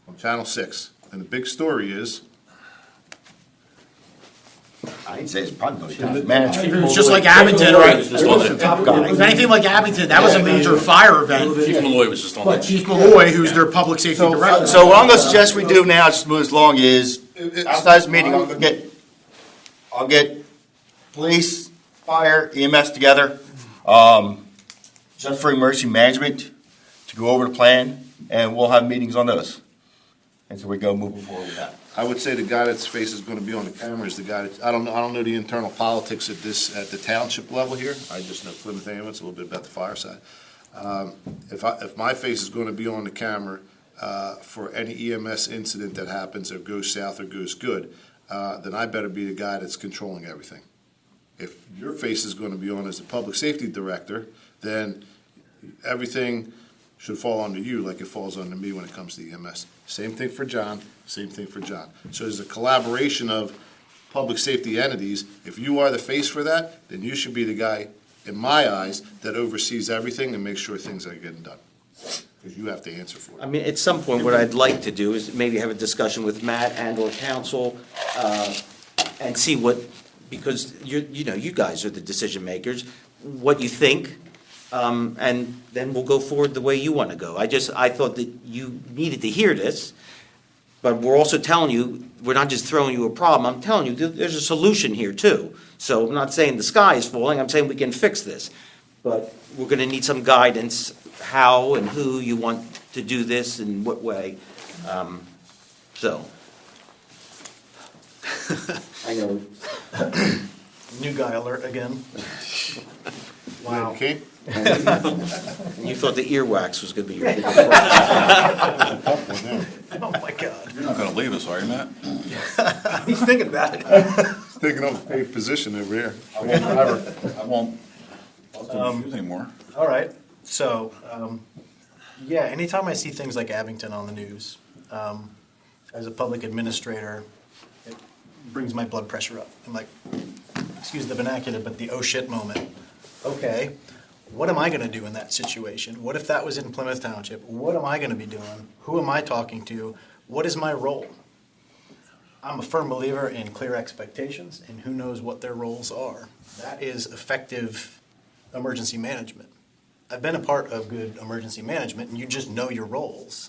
On Channel 6. And the big story is I didn't say it's probably going to be manager. If it was just like Abington, right? If Just on the the, top guy. it was anything like Abington, that was a major fire event. Chief Malloy was just on But that. Chief Malloy, who's their public safety director. So what I'm gonna suggest we do now, just move this along, is outside this meeting, I'll get police, fire, EMS together, just for emergency management, to go over the plan, and we'll have meetings on those. And so we go moving forward with that. I would say the guy that's face is gonna be on the camera is the guy that, I don't know the internal politics at the township level here. I just know Plymouth Ambulance, a little bit about the fire side. If my face is gonna be on the camera, for any EMS incident that happens or goes south or goes good, then I better be the guy that's controlling everything. If your face is gonna be on as the public safety director, then everything should fall under you like it falls under me when it comes to EMS. Same thing for John, same thing for John. So there's a collaboration of public safety entities. If you are the face for that, then you should be the guy, in my eyes, that oversees everything and makes sure things are getting done. Because you have to answer for I it. mean, at some point, what I'd like to do is maybe have a discussion with Matt and/or council, and see what, because you guys are the decision makers, what you think, and then we'll go forward the way you want to go. I thought that you needed to hear this, but we're also telling you, we're not just throwing you a problem, I'm telling you, there's a solution here too. So I'm not saying the sky is falling, I'm saying we can fix this. But we're gonna need some guidance, how and who you want to do this, in what way. So. I know. New guy alert again. Wow. Okay? You thought the earwax was gonna be your. Oh, my God. You're not gonna leave us, are you, Matt? He's thinking about it. Taking up a paid position over here. I won't, I'll do anymore. All right, so, yeah, anytime I see things like Abington on the news, as a public administrator, it brings my blood pressure up. I'm like, excuse the vernacular, but the oh shit moment. Okay, what am I gonna do in that situation? What if that was in Plymouth Township? What am I gonna be doing? Who am I talking to? What is my role? I'm a firm believer in clear expectations, and who knows what their roles are. That is effective emergency management. I've been a part of good emergency management, and you just know your roles.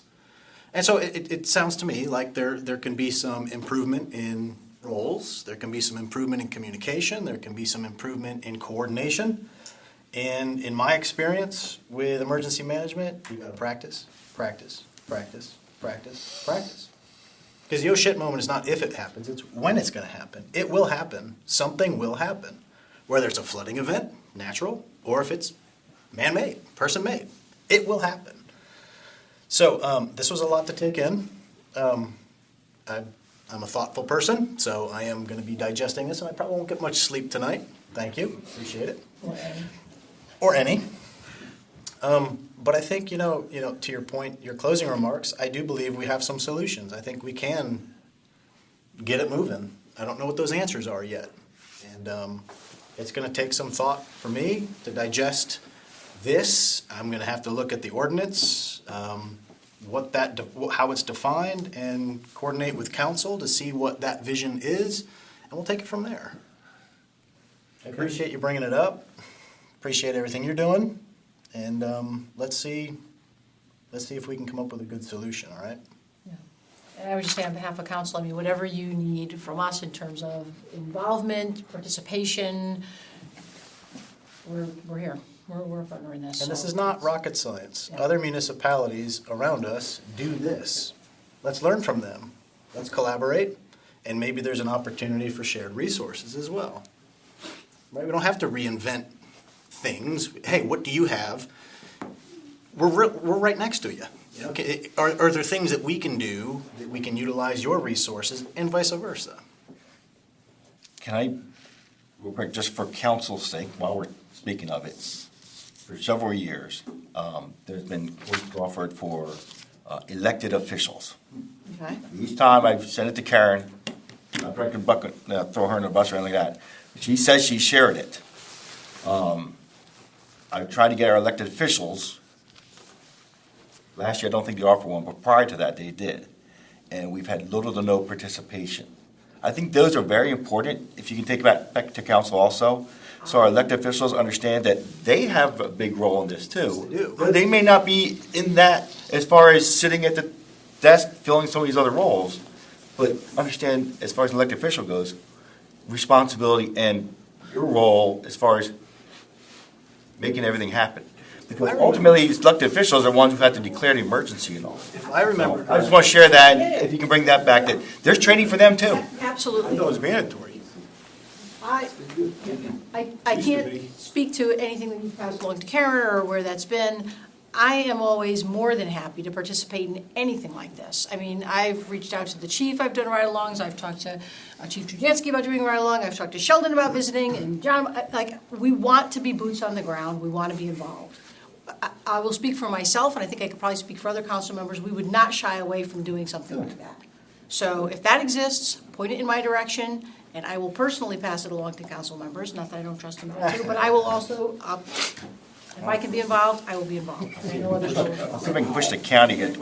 And so it sounds to me like there can be some improvement in roles, there can be some improvement in communication, there can be some improvement in coordination. And in my experience with emergency management, you gotta practice, practice, practice, practice, practice. Because the oh shit moment is not if it happens, it's when it's gonna happen. It will happen, something will happen. Whether it's a flooding event, natural, or if it's man-made, person-made, it will happen. So this was a lot to take in. I'm a thoughtful person, so I am going to be digesting this, and I probably won't get much sleep tonight. Thank you, appreciate it. Or any. But I think, to your point, your closing remarks, I do believe we have some solutions. I think we can get it moving. I don't know what those answers are yet. And it's going to take some thought for me to digest this. I'm going to have to look at the ordinance, how it's defined, and coordinate with council to see what that vision is, and we'll take it from there. I appreciate you bringing it up. Appreciate everything you're doing, and let's see if we can come up with a good solution. All right. And I would just say on behalf of council, I mean, whatever you need from us in terms of involvement, participation, we're here. We're partnering this. And this so is not rocket science. Yeah. Other municipalities around us do this. Let's learn from them. Let's collaborate, and maybe there's an opportunity for shared resources as well. Right? We don't have to reinvent things. Hey, what do you have? We're right next to you. Okay, are there things that we can do that we can utilize your resources, and vice versa? Can I, real quick, just for council's sake, while we're speaking of it, for several years, there's been quotes offered for elected officials. Okay. Each time I've sent it to Karen, I'm not drinking bucket, throw her in the bus or anything like that. She says she shared it. I've tried to get our elected officials. Last year, I don't think they offered one, but prior to that, they did. And we've had little to no participation. I think those are very important, if you can take that back to council also. So our elected officials understand that they have a big role in this too. They do. They may not be in that as far as sitting at the desk filling some of these other roles, but understand as far as an elected official goes, responsibility and your role as far as making everything happen. Because ultimately, these elected officials are ones who have to declare the emergency and all. If I remember. I just want to share that, and if you can bring that back, that there's training for them too. I Absolutely. thought it was mandatory. I can't speak to anything that you've passed along to Karen or where that's been. I am always more than happy to participate in anything like this. I mean, I've reached out to the chief, I've done ride-alongs, I've talked to Chief Trujansky about doing a ride-along, I've talked to Sheldon about visiting, and John, we want to be boots on the ground, we want to be involved. I will speak for myself, and I think I could probably speak for other council members, we would not shy away from doing something like that. So if that exists, point it in my direction, and I will personally pass it along to council members, not that I don't trust them to, but I will also, if I can be involved, I will be involved. I know others will. I'll see if I can push the county to get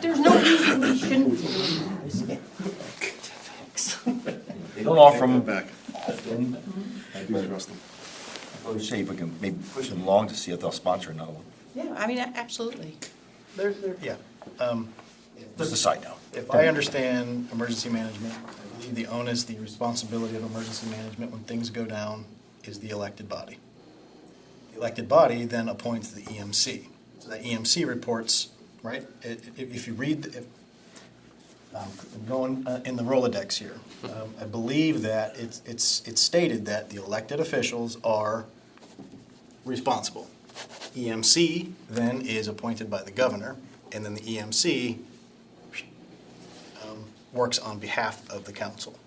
There's no reason we shouldn't be doing this. They don't offer them. Back. I do trust them. I'll see if we can maybe push them along to see if they'll sponsor another one. Yeah, I mean, absolutely. Yeah. Just a side note. If I understand emergency management, I believe the onus, the responsibility of emergency management when things go down is the elected body. The elected body then appoints the EMC. So that EMC reports, right? If you read, I'm going in the Rolodex here. I believe that it's stated that the elected officials are responsible. EMC then is appointed by the governor, and then the EMC works on behalf of the council.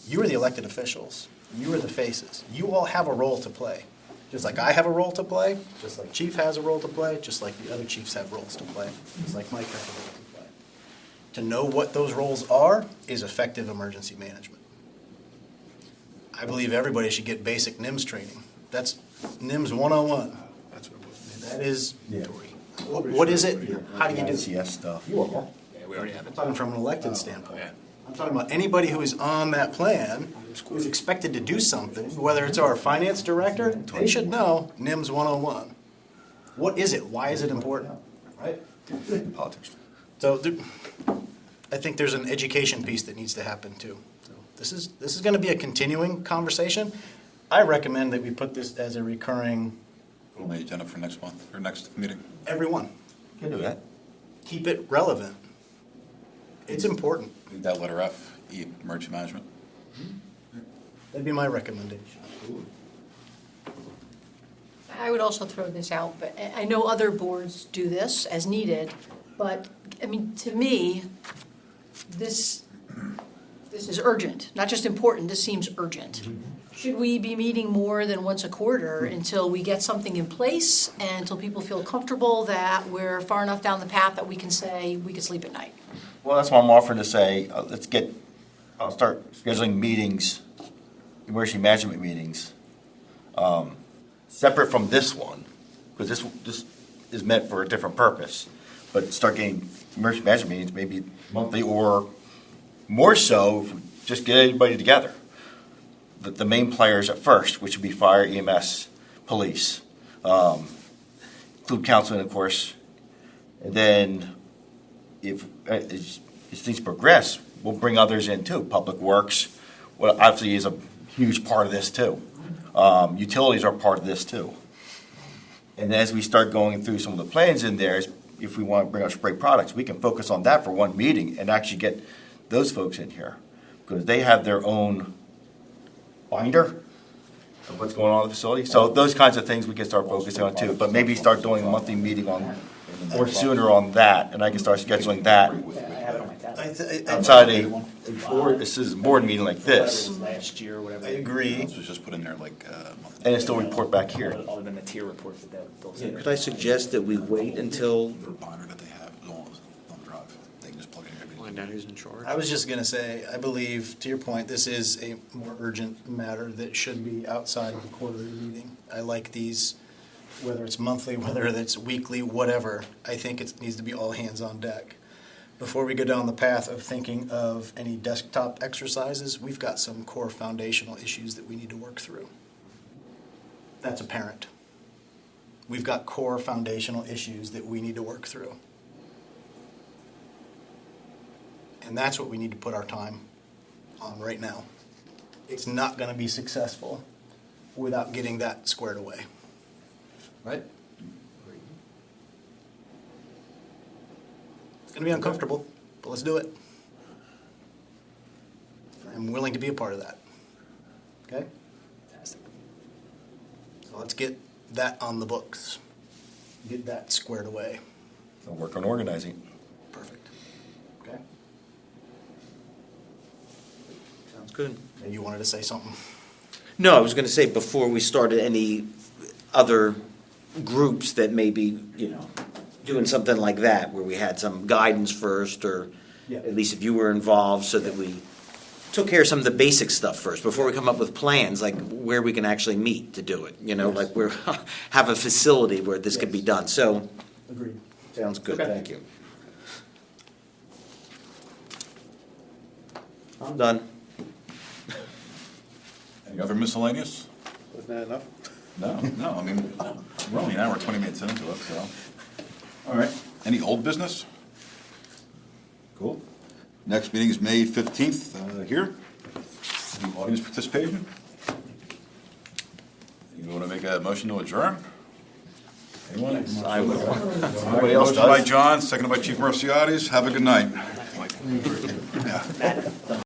You are the elected officials. You are the faces. You all have a role to play. Just like I have a role to play, just like Chief has a role to play, just like the other chiefs have roles to play, just like Mike has a role to play. To know what those roles are is effective emergency management. I believe everybody should get basic NIMS training. That's NIMS 101. That's what it was. That is, what is it? How do you do it? CS stuff. You are. Yeah, we already have I'm it. talking from an elected standpoint. Yeah. I'm talking about anybody who is on that plan, who's expected to do something, whether it's our finance director, they should know NIMS 101. What is it? Why is it important? Right? Politics. So I think there's an education piece that needs to happen too. So this is going to be a continuing conversation. I recommend that we put this as a recurring, On the agenda for next month, or next meeting. everyone. Can do that. Keep it relevant. It's important. Leave that letter F, E, emergency management. That'd be my recommendation. I would also throw this out, but I know other boards do this as needed, but, I mean, to me, this is urgent, not just important, this seems urgent. Should we be meeting more than once a quarter until we get something in place and until people feel comfortable that we're far enough down the path that we can say we can sleep at night? Well, that's why I'm offering to say, I'll start scheduling meetings, emergency management meetings, separate from this one, because this is meant for a different purpose. But start getting emergency management meetings, maybe monthly or more so, if we just get everybody together. The main players at first, which would be fire, EMS, police, include counseling, of course. And then as things progress, we'll bring others in too. Public Works, well, obviously is a huge part of this too. Utilities are part of this too. And as we start going through some of the plans in there, if we want to bring our spray products, we can focus on that for one meeting and actually get those folks in here. Because they have their own binder of what's going on in the facility. So those kinds of things we can start focusing on too. But maybe start doing a monthly meeting on, or sooner on that, and I can start scheduling that outside a board, this is a board meeting like this, Last year, whatever. I agree. So just put in there like, monthly. and then still report back here. Other than the tier reports that they'll send. Could I suggest that we wait until Their binder that they have is on the drive. They can just plug it in everything. find out who's in charge? I was just going to say, I believe, to your point, this is a more urgent matter that should be outside of the quarterly meeting. I like these, whether it's monthly, whether it's weekly, whatever. I think it needs to be all hands on deck. before we go down the path of thinking of any desktop exercises, we've got some core foundational issues that we need to work through. That's apparent. We've got core foundational issues that we need to work through. And that's what we need to put our time on right now. It's not going to be successful without getting that squared away. Right? It's going to be uncomfortable, but let's do it. I'm willing to be a part of that. Okay? Fantastic. So let's get that on the books. Get that squared away. I'll work on organizing. Perfect. Okay? Sounds good. And you wanted to say something? No, I was going to say, before we started any other groups that may be, doing something like that, where we had some guidance first, or Yeah. at least if you were involved, so that we took care of some of the basic stuff first, before we come up with plans, like where we can actually meet to do it, like we're, have a facility where this could be done. So, Agreed. sounds good, Okay. thank you. I'm done. Any other miscellaneous? Wasn't that enough? No, I mean, we're only an hour, 20 minutes into it, so. All right, any old business? Cool. Next meeting is May 15th, here. Any audience participation? You want to make a motion to adjourn? Anyone? I would. Anybody else Motion by does? John, seconded by Chief Marciades. Have a good night. Yeah.